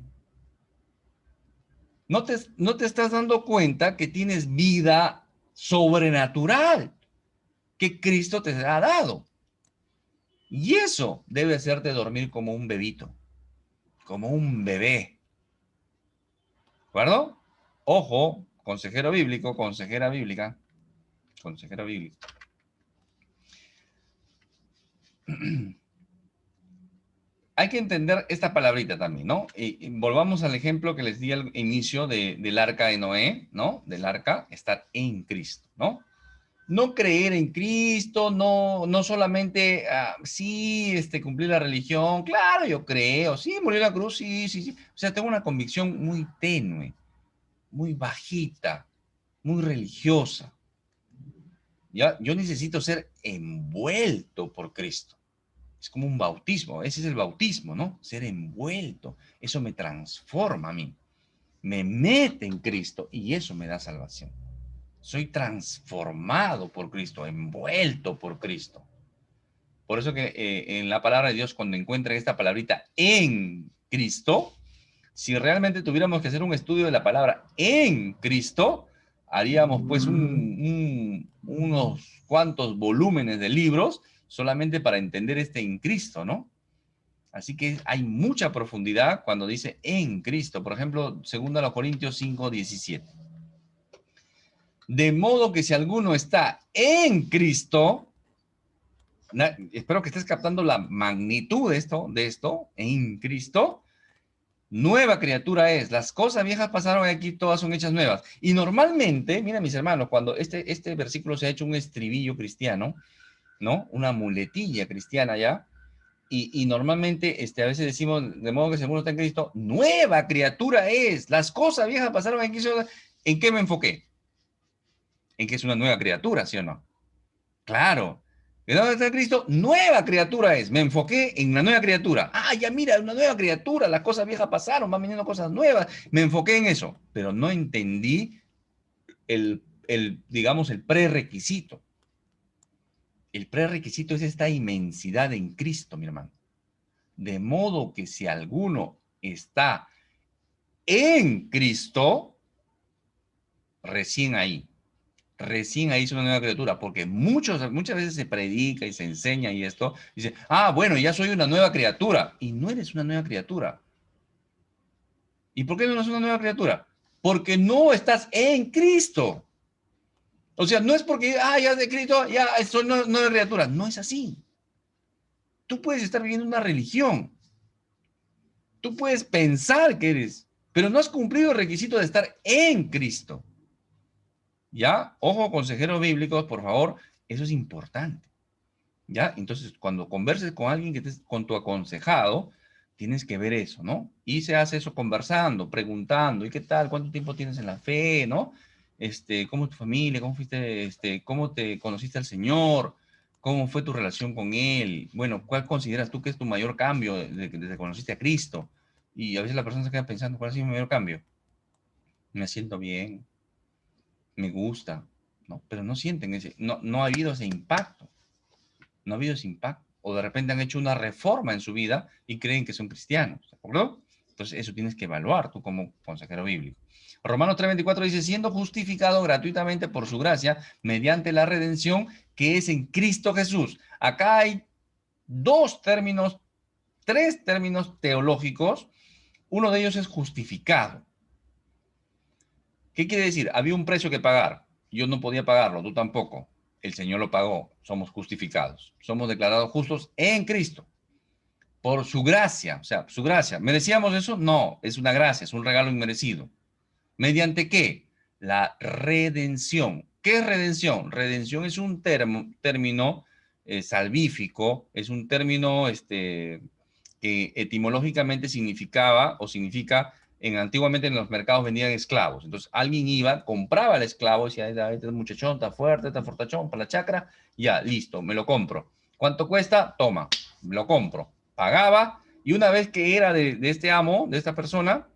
No te estás dando cuenta que tienes vida sobrenatural que Cristo te ha dado. Y eso debe hacerte dormir como un bebito, como un bebé. ¿De acuerdo? Ojo, consejero bíblico, consejera bíblica, consejero bíblico. Hay que entender esta palabrita también, ¿no? Y volvamos al ejemplo que les di al inicio del arca de Noé, ¿no? Del arca, estar en Cristo, ¿no? No creer en Cristo, no solamente, sí, cumplir la religión, claro, yo creo, sí, murió en la cruz, sí, sí, sí. O sea, tengo una convicción muy tenue, muy bajita, muy religiosa. ¿Ya? Yo necesito ser envuelto por Cristo. Es como un bautismo, ese es el bautismo, ¿no? Ser envuelto, eso me transforma a mí, me mete en Cristo y eso me da salvación. Soy transformado por Cristo, envuelto por Cristo. Por eso que en la palabra de Dios, cuando encuentren esta palabrita en Cristo, si realmente tuviéramos que hacer un estudio de la palabra en Cristo, haríamos pues unos cuantos volúmenes de libros solamente para entender este en Cristo, ¿no? Así que hay mucha profundidad cuando dice en Cristo. Por ejemplo, 2 Corintios 5:17. De modo que si alguno está en Cristo, espero que estés captando la magnitud de esto, en Cristo, nueva criatura es. Las cosas viejas pasaron aquí, todas son hechas nuevas. Y normalmente, mira mis hermanos, cuando este versículo se ha hecho un estribillo cristiano, ¿no? Una muletilla cristiana ya, y normalmente a veces decimos, de modo que si alguno está en Cristo, nueva criatura es. Las cosas viejas pasaron aquí. ¿En qué me enfoqué? En que es una nueva criatura, ¿sí o no? Claro. ¿De dónde está Cristo? Nueva criatura es. Me enfoqué en una nueva criatura. Ah, ya mira, una nueva criatura. Las cosas viejas pasaron, van viniendo cosas nuevas. Me enfoqué en eso, pero no entendí digamos, el prerequisito. El prerequisito es esta inmensidad en Cristo, mi hermano. De modo que si alguno está en Cristo, recién ahí es una nueva criatura, porque muchas veces se predica y se enseña y esto, dice, bueno, ya soy una nueva criatura, y no eres una nueva criatura. ¿Y por qué no eres una nueva criatura? Porque no estás en Cristo. O sea, no es porque, ya es de Cristo, ya soy una nueva criatura. No es así. Tú puedes estar viviendo una religión. Tú puedes pensar que eres, pero no has cumplido el requisito de estar en Cristo. ¿Ya? Ojo, consejeros bíblicos, por favor, eso es importante. ¿Ya? Entonces, cuando converses con alguien que estés con tu aconsejado, tienes que ver eso, ¿no? Y se hace eso conversando, preguntando, ¿y qué tal? ¿Cuánto tiempo tienes en la fe, no? ¿Cómo es tu familia? ¿Cómo fuiste, cómo te conociste al Señor? ¿Cómo fue tu relación con Él? Bueno, ¿cuál consideras tú que es tu mayor cambio desde que conociste a Cristo? Y a veces la persona se queda pensando, ¿cuál ha sido mi mayor cambio? Me siento bien, me gusta, ¿no? Pero no sienten no ha habido ese impacto. No ha habido ese impacto. O de repente han hecho una reforma en su vida y creen que son cristianos. ¿De acuerdo? Entonces, eso tienes que evaluar tú como consejero bíblico. Romanos 3:24 dice, siendo justificado gratuitamente por su gracia, mediante la redención que es en Cristo Jesús. Acá hay tres términos teológicos. Uno de ellos es justificado. ¿Qué quiere decir? Había un precio que pagar. Yo no podía pagarlo, tú tampoco. El Señor lo pagó. Somos justificados. Somos declarados justos en Cristo. Por su gracia, o sea, su gracia. ¿Merecíamos eso? No, es una gracia, es un regalo inmerecido. ¿Mediante qué? La redención. ¿Qué es redención? Redención es un término salvífico, es un término que etimológicamente significaba o significa, antiguamente en los mercados vendían esclavos. Entonces alguien iba, compraba el esclavo, decía, este muchachón está fuerte, está fortachón para la chacra, ya, listo, me lo compro. ¿Cuánto cuesta? Toma, lo compro. Pagaba, y una vez que era de este amo, de esta persona,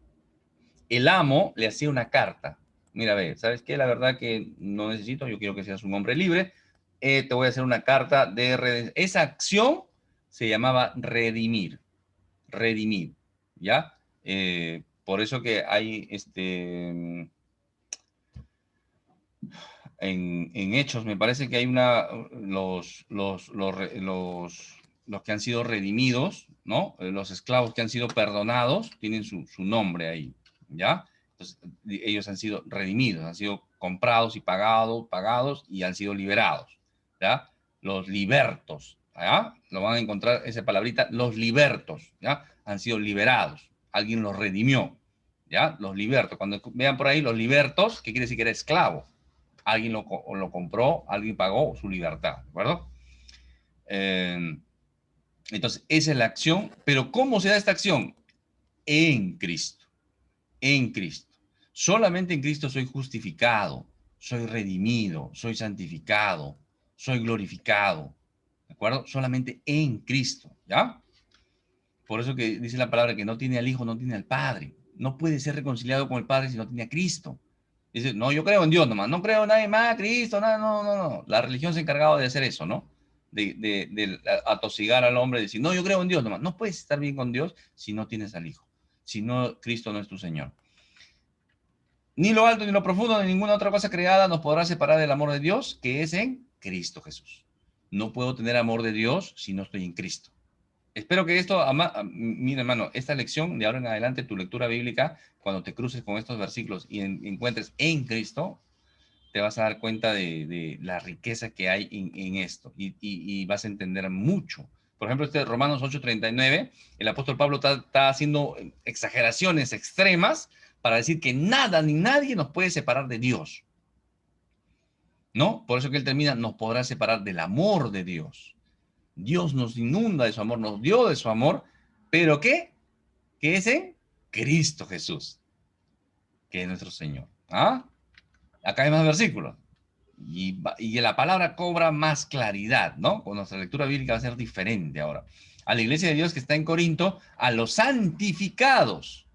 el amo le hacía una carta. Mira, ve, ¿sabes qué? La verdad que no necesito, yo quiero que seas un hombre libre. Te voy a hacer una carta de redención. Esa acción se llamaba redimir, redimir, ¿ya? Por eso que hay, en Hechos, me parece que hay los que han sido redimidos, ¿no? Los esclavos que han sido perdonados, tienen su nombre ahí, ¿ya? Entonces, ellos han sido redimidos, han sido comprados y pagados y han sido liberados, ¿ya? Los libertos, ¿ya? Lo van a encontrar, esa palabrita, los libertos, ¿ya? Han sido liberados, alguien los redimió, ¿ya? Los libertos, cuando vean por ahí los libertos, ¿qué quiere decir? Que era esclavo. Alguien lo compró, alguien pagó su libertad, ¿de acuerdo? Entonces, esa es la acción, pero ¿cómo se da esta acción? En Cristo, en Cristo. Solamente en Cristo soy justificado, soy redimido, soy santificado, soy glorificado, ¿de acuerdo? Solamente en Cristo, ¿ya? Por eso que dice la palabra que no tiene al Hijo, no tiene al Padre. No puede ser reconciliado con el Padre si no tiene a Cristo. Dice, no, yo creo en Dios nomás, no creo en nadie más, Cristo, nada, no, no, no. La religión se ha encargado de hacer eso, ¿no? De atosigar al hombre, y decir, no, yo creo en Dios nomás. No puedes estar bien con Dios si no tienes al Hijo, si no, Cristo no es tu Señor. Ni lo alto, ni lo profundo, ni ninguna otra cosa creada nos podrá separar del amor de Dios, que es en Cristo Jesús. No puedo tener amor de Dios si no estoy en Cristo. Espero que esto, mira hermano, esta lección de ahora en adelante, tu lectura bíblica, cuando te cruces con estos versículos y encuentres en Cristo, te vas a dar cuenta de la riqueza que hay en esto y vas a entender mucho. Por ejemplo, este Romanos 8:39, el apóstol Pablo está haciendo exageraciones extremas para decir que nada ni nadie nos puede separar de Dios, ¿no? Por eso que él termina, nos podrá separar del amor de Dios. Dios nos inunda de su amor, nos dio de su amor, pero ¿qué? Que es en Cristo Jesús, que es nuestro Señor. ¿Ah? Acá hay más versículos. Y la palabra cobra más claridad, ¿no? Con nuestra lectura bíblica va a ser diferente ahora. A la iglesia de Dios que está en Corinto, a los santificados.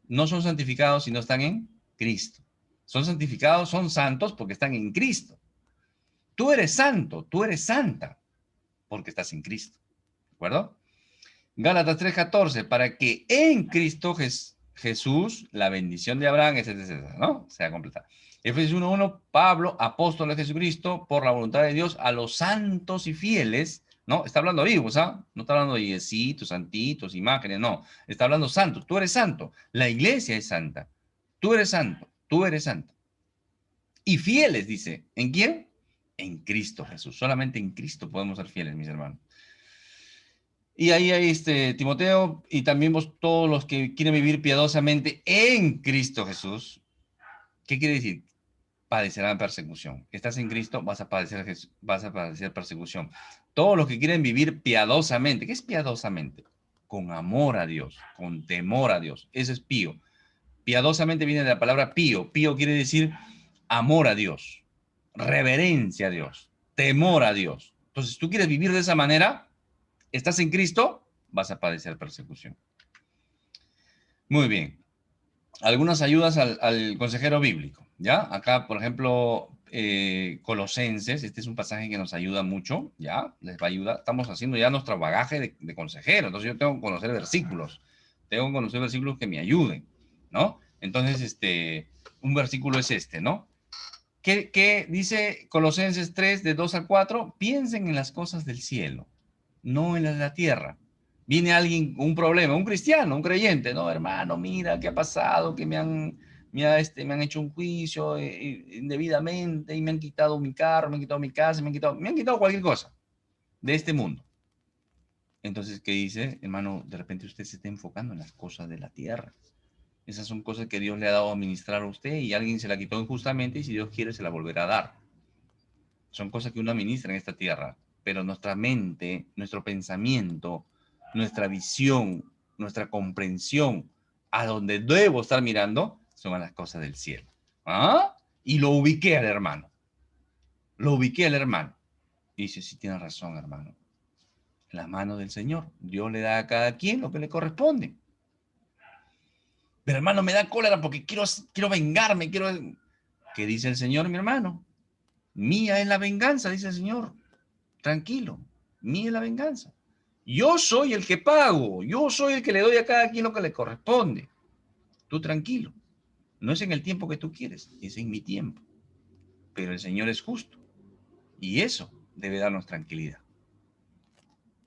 No son santificados si no están en Cristo. Son santificados, son santos porque están en Cristo. Tú eres santo, tú eres santa porque estás en Cristo. ¿De acuerdo? Gálatas 3:14, para que en Cristo Jesús la bendición de Abraham, etcétera, ¿no? Sea completada. Efesios 1:1, Pablo, apóstol de Jesucristo, por la voluntad de Dios, a los santos y fieles, ¿no? Está hablando vivos, ¿ah? No está hablando de yesitos, santitos, imágenes, no. Está hablando santos. Tú eres santo. La iglesia es santa. Tú eres santo. Tú eres santo. Y fieles, dice. ¿En quién? En Cristo Jesús. Solamente en Cristo podemos ser fieles, mis hermanos. Y ahí hay Timoteo y también vos todos los que quieren vivir piadosamente en Cristo Jesús. ¿Qué quiere decir? Padecerán persecución. Estás en Cristo, vas a padecer persecución. Todos los que quieren vivir piadosamente. ¿Qué es piadosamente? Con amor a Dios, con temor a Dios. Eso es pío. Piadosamente viene de la palabra pío. Pío quiere decir amor a Dios, reverencia a Dios, temor a Dios. Entonces, tú quieres vivir de esa manera, estás en Cristo, vas a padecer persecución. Muy bien. Algunas ayudas al consejero bíblico, ¿ya? Acá, por ejemplo, Colosenses, este es un pasaje que nos ayuda mucho, ¿ya? Les va a ayudar. Estamos haciendo ya nuestro bagaje de consejero, entonces yo tengo que conocer versículos, que me ayuden, ¿no? Entonces, un versículo es ¿no? ¿Qué dice Colosenses 3, de 2 al 4? Piensen en las cosas del cielo, no en las de la tierra. Viene alguien con un problema, un cristiano, un creyente, no, hermano, mira qué ha pasado, que me han hecho un juicio indebidamente y me han quitado mi carro, me han quitado mi casa, me han quitado cualquier cosa de este mundo. Entonces, ¿qué dice? Hermano, de repente usted se está enfocando en las cosas de la tierra. Esas son cosas que Dios le ha dado a administrar a usted y alguien se la quitó injustamente y si Dios quiere se la volverá a dar. Son cosas que uno administra en esta tierra, pero nuestra mente, nuestro pensamiento, nuestra visión, nuestra comprensión, a donde debo estar mirando, son a las cosas del cielo. ¿Ah? Y lo ubiqué al hermano. Lo ubiqué al hermano. Y dice, sí, tiene razón, hermano. En las manos del Señor. Dios le da a cada quien lo que le corresponde. Pero hermano, me da cólera porque quiero vengarme, quiero... ¿Qué dice el Señor, mi hermano? Mía es la venganza, dice el Señor. Tranquilo, mía es la venganza. Yo soy el que pago, yo soy el que le doy a cada quien lo que le corresponde. Tú tranquilo. No es en el tiempo que tú quieres, es en mi tiempo. Pero el Señor es justo. Y eso debe darnos tranquilidad.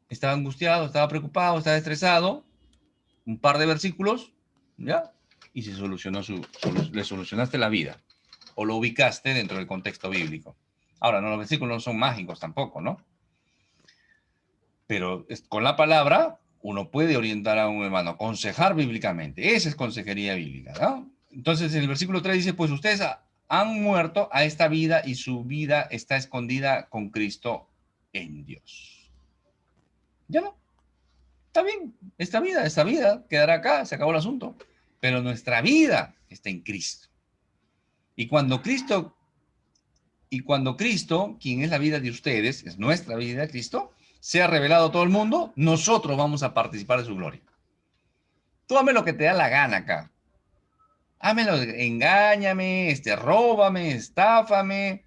Estaba angustiado, estaba preocupado, estaba estresado. Un par de versículos, ¿ya? Y se solucionó le solucionaste la vida. O lo ubicaste dentro del contexto bíblico. Ahora, no, los versículos no son mágicos tampoco, ¿no? Pero con la palabra uno puede orientar a un hermano, aconsejar bíblicamente. Esa es consejería bíblica, ¿no? Entonces, en el versículo 3 dice, pues ustedes han muerto a esta vida y su vida está escondida con Cristo en Dios. Ya no, está bien, esta vida quedará acá, se acabó el asunto. Pero nuestra vida está en Cristo. Y cuando Cristo, quien es la vida de ustedes, es nuestra vida, Cristo, sea revelado a todo el mundo, nosotros vamos a participar de su gloria. Tú hazme lo que te da la gana acá. Hámelo, engáñame, róbame, estáfame.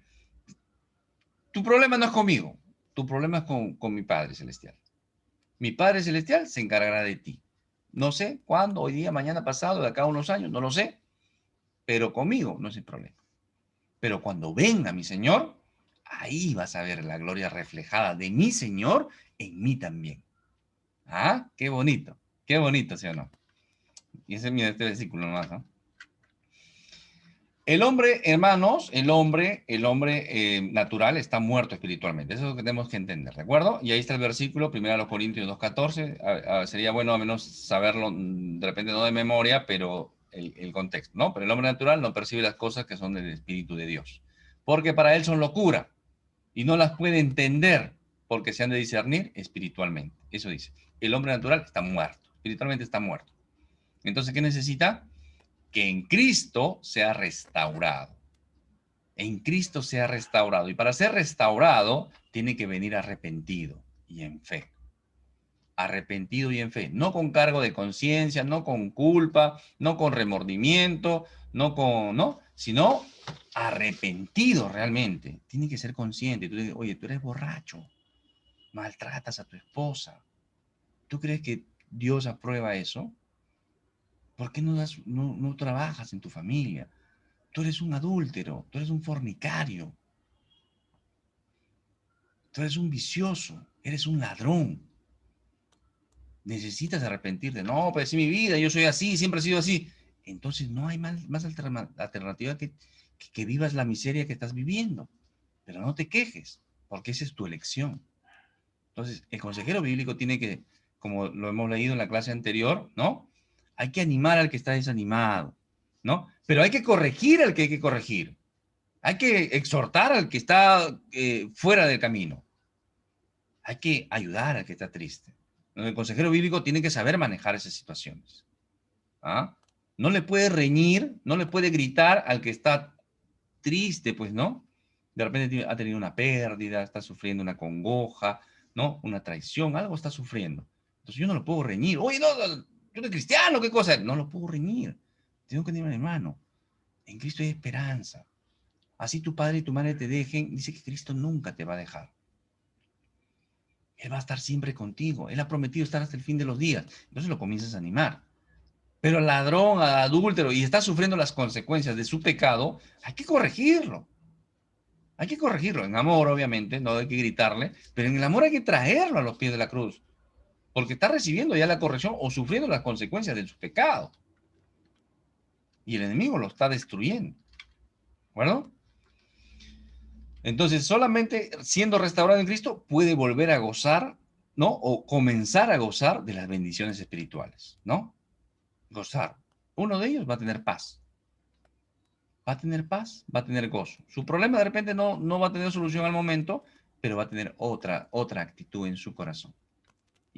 Tu problema no es conmigo. Tu problema es con mi Padre Celestial. Mi Padre Celestial se encargará de ti. No sé cuándo, hoy día, mañana, pasado, de acá a unos años, no lo sé. Pero conmigo no es el problema. Pero cuando venga mi Señor, ahí vas a ver la gloria reflejada de mi Señor en mí también. Ah, qué bonito, ¿sí o no? Y ese es mi este versículo nomás, ¿no? El hombre, hermanos, el hombre natural está muerto espiritualmente. Eso es lo que tenemos que entender, ¿de acuerdo? Y ahí está el versículo, 1 Corintios 2:14. Sería bueno al menos saberlo, de repente no de memoria, pero el contexto, ¿no? Pero el hombre natural no percibe las cosas que son del Espíritu de Dios, porque para él son locura y no las puede entender porque se han de discernir espiritualmente. Eso dice. El hombre natural está muerto, espiritualmente está muerto. Entonces, ¿qué necesita? Que en Cristo sea restaurado. En Cristo sea restaurado. Y para ser restaurado, tiene que venir arrepentido y en fe. Arrepentido y en fe. No con cargo de conciencia, no con culpa, no con remordimiento, no, sino arrepentido realmente. Tiene que ser consciente. Tú dices, oye, tú eres borracho, maltratas a tu esposa. ¿Tú crees que Dios aprueba eso? ¿Por qué no trabajas en tu familia? Tú eres un adúltero, tú eres un fornicario, tú eres un vicioso, eres un ladrón. Necesitas arrepentirte. No, pues sí, mi vida, yo soy así, siempre he sido así. Entonces no hay más alternativa que vivas la miseria que estás viviendo. Pero no te quejes, porque esa es tu elección. Entonces, el consejero bíblico tiene que, como lo hemos leído en la clase anterior, ¿no? Hay que animar al que está desanimado, ¿no? Pero hay que corregir al que hay que corregir. Hay que exhortar al que está fuera del camino. Hay que ayudar al que está triste. El consejero bíblico tiene que saber manejar esas situaciones. ¿Ah? No le puede reñir, no le puede gritar al que está triste, pues, ¿no? De repente ha tenido una pérdida, está sufriendo una congoja, ¿no? Una traición, algo está sufriendo. Entonces yo no lo puedo reñir. Oye, no, yo soy cristiano, ¿qué cosa? No lo puedo reñir. Tengo que decir, hermano, en Cristo hay esperanza. Así tu padre y tu madre te dejen, dice que Cristo nunca te va a dejar. Él va a estar siempre contigo. Él ha prometido estar hasta el fin de los días. Entonces lo comienzas a animar. Pero al ladrón, al adúltero, y está sufriendo las consecuencias de su pecado, hay que corregirlo. Hay que corregirlo. En amor, obviamente, no hay que gritarle, pero en el amor hay que traerlo a los pies de la cruz. Porque está recibiendo ya la corrección o sufriendo las consecuencias de su pecado. Y el enemigo lo está destruyendo. ¿Bueno? Entonces, solamente siendo restaurado en Cristo puede volver a gozar, ¿no? O comenzar a gozar de las bendiciones espirituales, ¿no? Gozar. Uno de ellos va a tener paz. Va a tener paz, va a tener gozo. Su problema de repente no va a tener solución al momento, pero va a tener otra actitud en su corazón.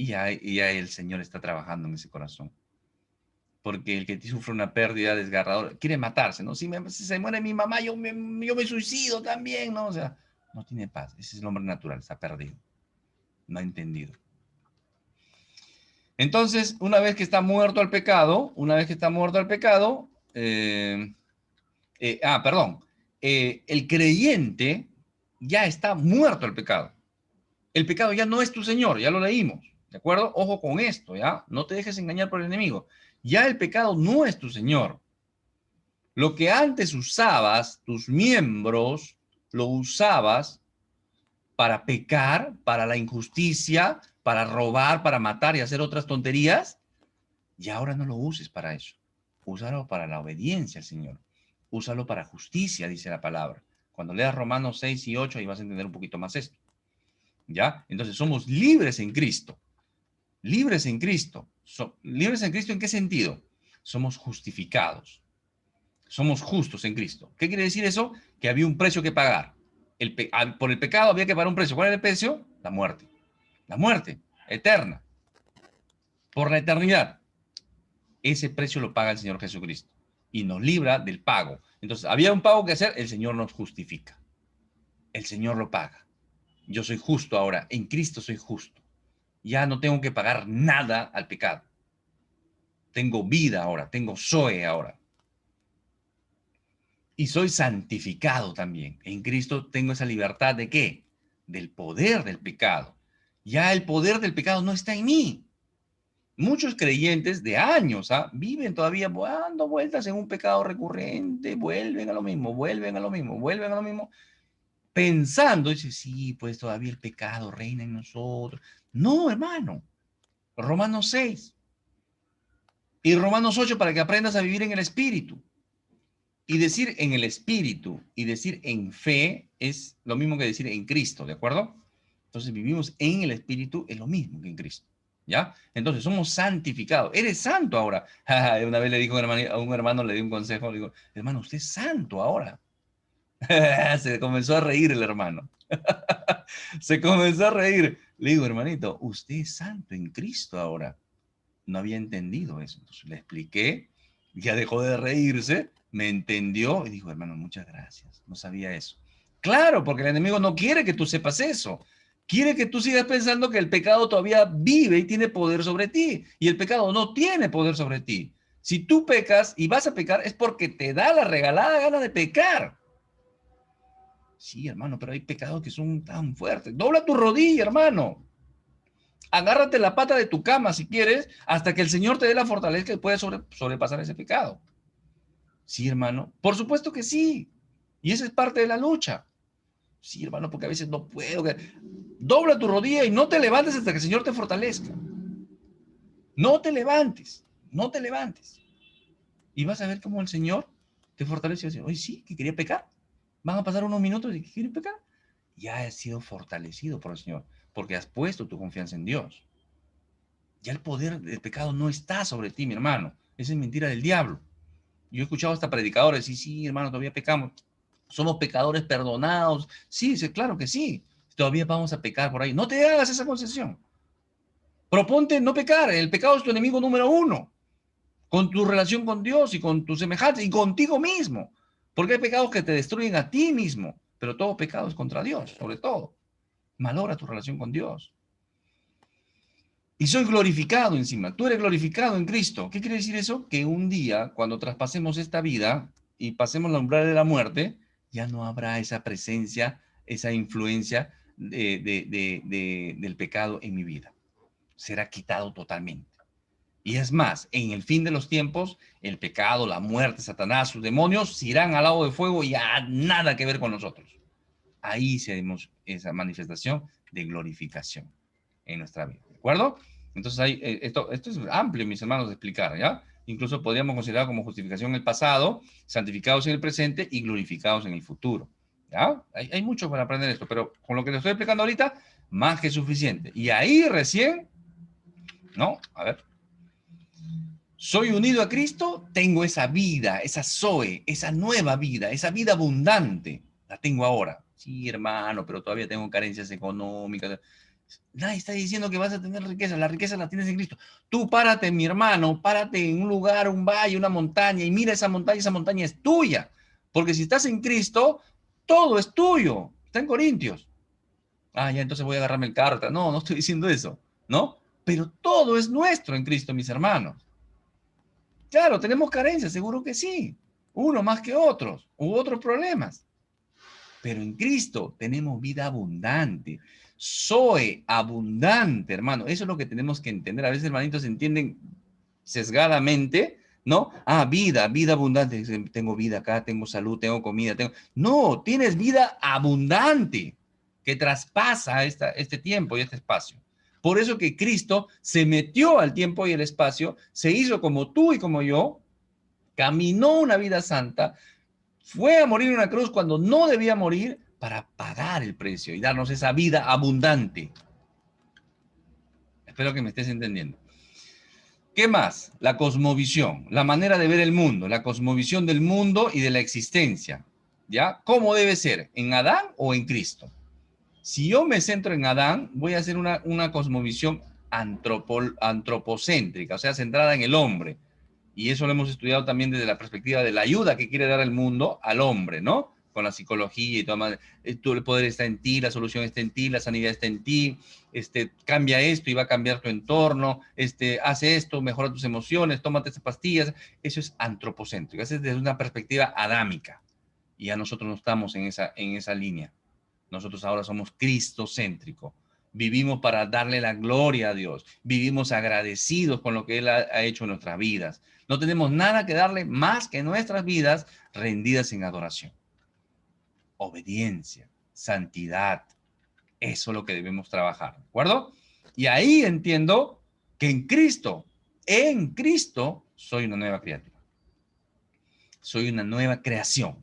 Y ya el Señor está trabajando en ese corazón. Porque el que sufre una pérdida desgarradora quiere matarse, ¿no? Si se muere mi mamá, yo me suicido también, ¿no? O sea, no tiene paz. Ese es el hombre natural, está perdido. No ha entendido. Entonces, una vez que está muerto al pecado, perdón, el creyente ya está muerto al pecado. El pecado ya no es tu Señor, ya lo leímos, ¿de acuerdo? Ojo con esto, ¿ya? No te dejes engañar por el enemigo. Ya el pecado no es tu Señor. Lo que antes usabas, tus miembros, lo usabas para pecar, para la injusticia, para robar, para matar y hacer otras tonterías, y ahora no lo uses para eso. Úsalo para la obediencia al Señor. Úsalo para justicia, dice la palabra. Cuando leas Romanos 6 y 8, ahí vas a entender un poquito más esto. ¿Ya? Entonces somos libres en Cristo. Libres en Cristo. ¿Libres en Cristo en qué sentido? Somos justificados. Somos justos en Cristo. ¿Qué quiere decir eso? Que había un precio que pagar. Por el pecado había que pagar un precio. ¿Cuál era el precio? La muerte. La muerte eterna. Por la eternidad. Ese precio lo paga el Señor Jesucristo. Y nos libra del pago. Entonces, había un pago que hacer, el Señor nos justifica. El Señor lo paga. Yo soy justo ahora. En Cristo soy justo. Ya no tengo que pagar nada al pecado. Tengo vida ahora. Tengo Zoe ahora. Y soy santificado también. En Cristo tengo esa libertad de ¿qué? Del poder del pecado. Ya el poder del pecado no está en mí. Muchos creyentes de años viven todavía dando vueltas en un pecado recurrente, vuelven a lo mismo, vuelven a lo mismo, vuelven a lo mismo, pensando, dice, sí, pues todavía el pecado reina en nosotros. No, hermano. Romanos 6 y Romanos 8 para que aprendas a vivir en el Espíritu. Y decir en el Espíritu y decir en fe es lo mismo que decir en Cristo, ¿de acuerdo? Entonces vivimos en el Espíritu, es lo mismo que en Cristo, ¿ya? Entonces somos santificados. Eres santo ahora. Una vez le dijo a un hermano, le di un consejo, le digo, hermano, usted es santo ahora. Se comenzó a reír el hermano. Se comenzó a reír. Le digo, hermanito, usted es santo en Cristo ahora. No había entendido eso. Entonces le expliqué, ya dejó de reírse, me entendió y dijo, hermano, muchas gracias. No sabía eso. Claro, porque el enemigo no quiere que tú sepas eso. Quiere que tú sigas pensando que el pecado todavía vive y tiene poder sobre ti. Y el pecado no tiene poder sobre ti. Si tú pecas y vas a pecar es porque te da la regalada gana de pecar. Sí, hermano, pero hay pecados que son tan fuertes. Dobla tu rodilla, hermano. Agárrate la pata de tu cama si quieres, hasta que el Señor te dé la fortaleza que pueda sobrepasar ese pecado. Sí, hermano. Por supuesto que sí. Y esa es parte de la lucha. Sí, hermano, porque a veces no puedo. Dobla tu rodilla y no te levantes hasta que el Señor te fortalezca. No te levantes. No te levantes. Y vas a ver cómo el Señor te fortalece y va a decir, oye, sí, que quería pecar. Van a pasar unos minutos y que quiere pecar. Ya has sido fortalecido por el Señor, porque has puesto tu confianza en Dios. Ya el poder del pecado no está sobre ti, mi hermano. Esa es mentira del diablo. Yo he escuchado hasta predicadores, sí, sí, hermano, todavía pecamos. Somos pecadores perdonados. Sí, sí, claro que sí. Todavía vamos a pecar por ahí. No te hagas esa concesión. Proponte no pecar. El pecado es tu enemigo número uno. Con tu relación con Dios y con tus semejantes y contigo mismo. Porque hay pecados que te destruyen a ti mismo. Pero todo pecado es contra Dios, sobre todo. Malogra tu relación con Dios. Y soy glorificado encima. Tú eres glorificado en Cristo. ¿Qué quiere decir eso? Que un día, cuando traspasemos esta vida y pasemos la umbral de la muerte, ya no habrá esa presencia, esa influencia del pecado en mi vida. Será quitado totalmente. Y es más, en el fin de los tiempos, el pecado, la muerte, Satanás, sus demonios, se irán al lago de fuego y ya nada que ver con nosotros. Ahí seremos esa manifestación de glorificación en nuestra vida. ¿De acuerdo? Entonces, esto es amplio, mis hermanos, de explicar, ¿ya? Incluso podríamos considerar como justificación el pasado, santificados en el presente y glorificados en el futuro. ¿Ya? Hay mucho para aprender esto, pero con lo que les estoy explicando ahorita, más que suficiente. Y ahí recién, ¿no? A ver. Soy unido a Cristo, tengo esa vida, esa Zoe, esa nueva vida, esa vida abundante. La tengo ahora. Sí, hermano, pero todavía tengo carencias económicas. Nadie está diciendo que vas a tener riqueza la tienes en Cristo. Tú párate, mi hermano, párate en un lugar, un valle, una montaña, y mira esa montaña es tuya. Porque si estás en Cristo, todo es tuyo. Está en Corintios. Ah, ya, entonces voy a agarrarme el carro. No, no estoy diciendo eso, ¿no? Pero todo es nuestro en Cristo, mis hermanos. Claro, tenemos carencias, seguro que sí. Uno más que otros, u otros problemas. Pero en Cristo tenemos vida abundante. Soy abundante, hermano. Eso es lo que tenemos que entender. A veces, hermanitos, entienden sesgadamente, ¿no? Ah, vida abundante. Tengo vida acá, tengo salud, tengo comida, tengo... No, tienes vida abundante que traspasa este tiempo y este espacio. Por eso que Cristo se metió al tiempo y el espacio, se hizo como tú y como yo, caminó una vida santa, fue a morir en una cruz cuando no debía morir para pagar el precio y darnos esa vida abundante. Espero que me estés entendiendo. ¿Qué más? La cosmovisión, la manera de ver el mundo, la cosmovisión del mundo y de la existencia. ¿Ya? ¿Cómo debe ser? ¿En Adán o en Cristo? Si yo me centro en Adán, voy a hacer una cosmovisión antropocéntrica, o sea, centrada en el hombre. Y eso lo hemos estudiado también desde la perspectiva de la ayuda que quiere dar el mundo al hombre, ¿no? Con la psicología y todo más. El poder está en ti, la solución está en ti, la sanidad está en ti, cambia esto y va a cambiar tu entorno, hace esto, mejora tus emociones, tómate esas pastillas. Eso es antropocéntrico, eso es desde una perspectiva adámica. Y ya nosotros no estamos en esa línea. Nosotros ahora somos cristocéntricos. Vivimos para darle la gloria a Dios. Vivimos agradecidos con lo que Él ha hecho en nuestras vidas. No tenemos nada que darle más que nuestras vidas rendidas en adoración. Obediencia, santidad. Eso es lo que debemos trabajar, ¿de acuerdo? Y ahí entiendo que en Cristo, soy una nueva criatura. Soy una nueva creación.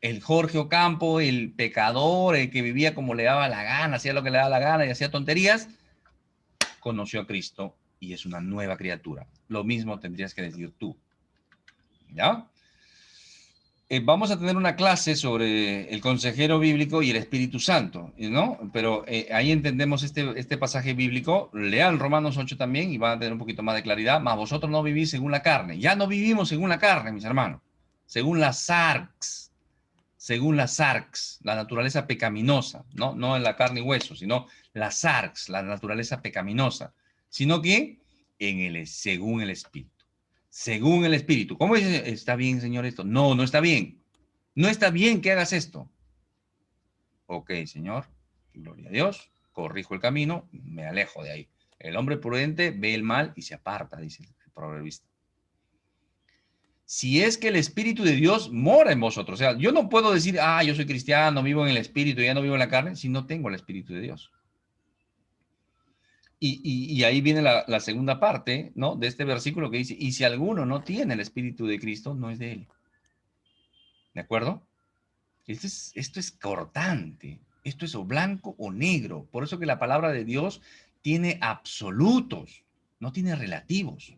El Jorge Ocampo, el pecador, el que vivía como le daba la gana, hacía lo que le daba la gana y hacía tonterías, conoció a Cristo y es una nueva criatura. Lo mismo tendrías que decir tú. ¿Ya? Vamos a tener una clase sobre el consejero bíblico y el Espíritu Santo, ¿no? Pero ahí entendemos este pasaje bíblico. Lean Romanos 8 también y van a tener un poquito más de claridad. Mas vosotros no vivís según la carne. Ya no vivimos según la carne, mis hermanos. Según las sarx. Según las sarx, la naturaleza pecaminosa, ¿no? No en la carne y hueso, sino las sarx, la naturaleza pecaminosa. Sino que según el Espíritu. Según el Espíritu. ¿Cómo dice? ¿Está bien, Señor, esto? No, no está bien. No está bien que hagas esto. Ok, Señor, gloria a Dios, corrijo el camino, me alejo de ahí. El hombre prudente ve el mal y se aparta, dice el proverbista. Si es que el Espíritu de Dios mora en vosotros. O sea, yo no puedo decir, yo soy cristiano, vivo en el Espíritu, ya no vivo en la carne, si no tengo el Espíritu de Dios. Y ahí viene la segunda parte, ¿no? De este versículo que dice, y si alguno no tiene el Espíritu de Cristo, no es de él. ¿De acuerdo? Esto es cortante. Esto es o blanco o negro. Por eso que la palabra de Dios tiene absolutos, no tiene relativos.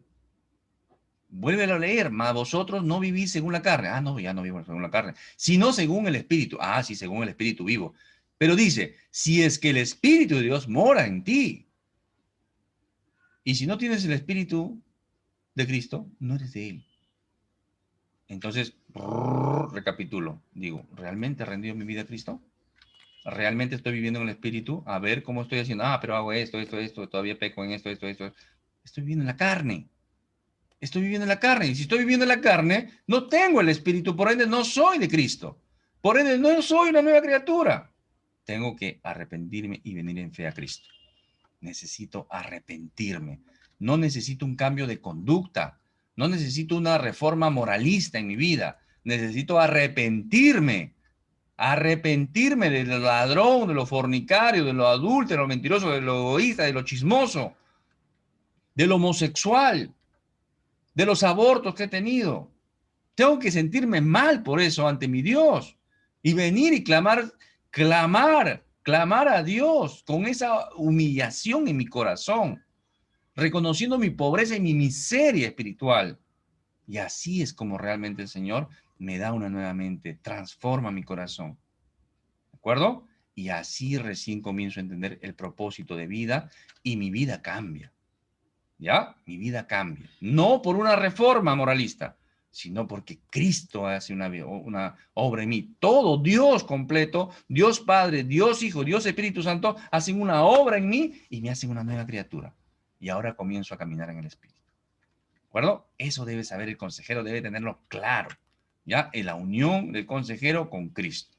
Vuélvelo a leer, mas vosotros no vivís según la carne. Ah, no, ya no vivo según la carne, sino según el Espíritu. Ah, sí, según el Espíritu vivo. Pero dice, si es que el Espíritu de Dios mora en ti, y si no tienes el Espíritu de Cristo, no eres de Él. Entonces, recapitulo, digo, ¿realmente he rendido mi vida a Cristo? ¿Realmente estoy viviendo en el Espíritu? A ver cómo estoy haciendo. Pero hago esto, todavía peco en esto. Estoy viviendo en la carne. Estoy viviendo en la carne. Y si estoy viviendo en la carne, no tengo el Espíritu, por ende no soy de Cristo. Por ende no soy una nueva criatura. Tengo que arrepentirme y venir en fe a Cristo. Necesito arrepentirme. No necesito un cambio de conducta. No necesito una reforma moralista en mi vida. Necesito arrepentirme. Arrepentirme del ladrón, de lo fornicario, de lo adúltero, de lo mentiroso, de lo egoísta, de lo chismoso, del homosexual, de los abortos que he tenido. Tengo que sentirme mal por eso ante mi Dios y venir y clamar a Dios con esa humillación en mi corazón, reconociendo mi pobreza y mi miseria espiritual. Y así es como realmente el Señor me da una nueva mente, transforma mi corazón. ¿De acuerdo? Y así recién comienzo a entender el propósito de vida y mi vida cambia. ¿Ya? Mi vida cambia. No por una reforma moralista, sino porque Cristo hace una obra en mí. Todo, Dios completo, Dios Padre, Dios Hijo, Dios Espíritu Santo, hacen una obra en mí y me hacen una nueva criatura. Y ahora comienzo a caminar en el Espíritu. ¿De acuerdo? Eso debe saber el consejero, debe tenerlo claro. ¿Ya? En la unión del consejero con Cristo.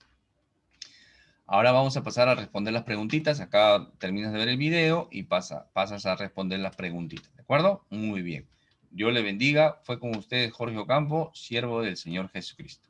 Ahora vamos a pasar a responder las preguntitas. Acá terminas de ver el video y pasas a responder las preguntitas. ¿De acuerdo? Muy bien. Dios le bendiga. Fue con ustedes Jorge Ocampo, siervo del Señor Jesucristo.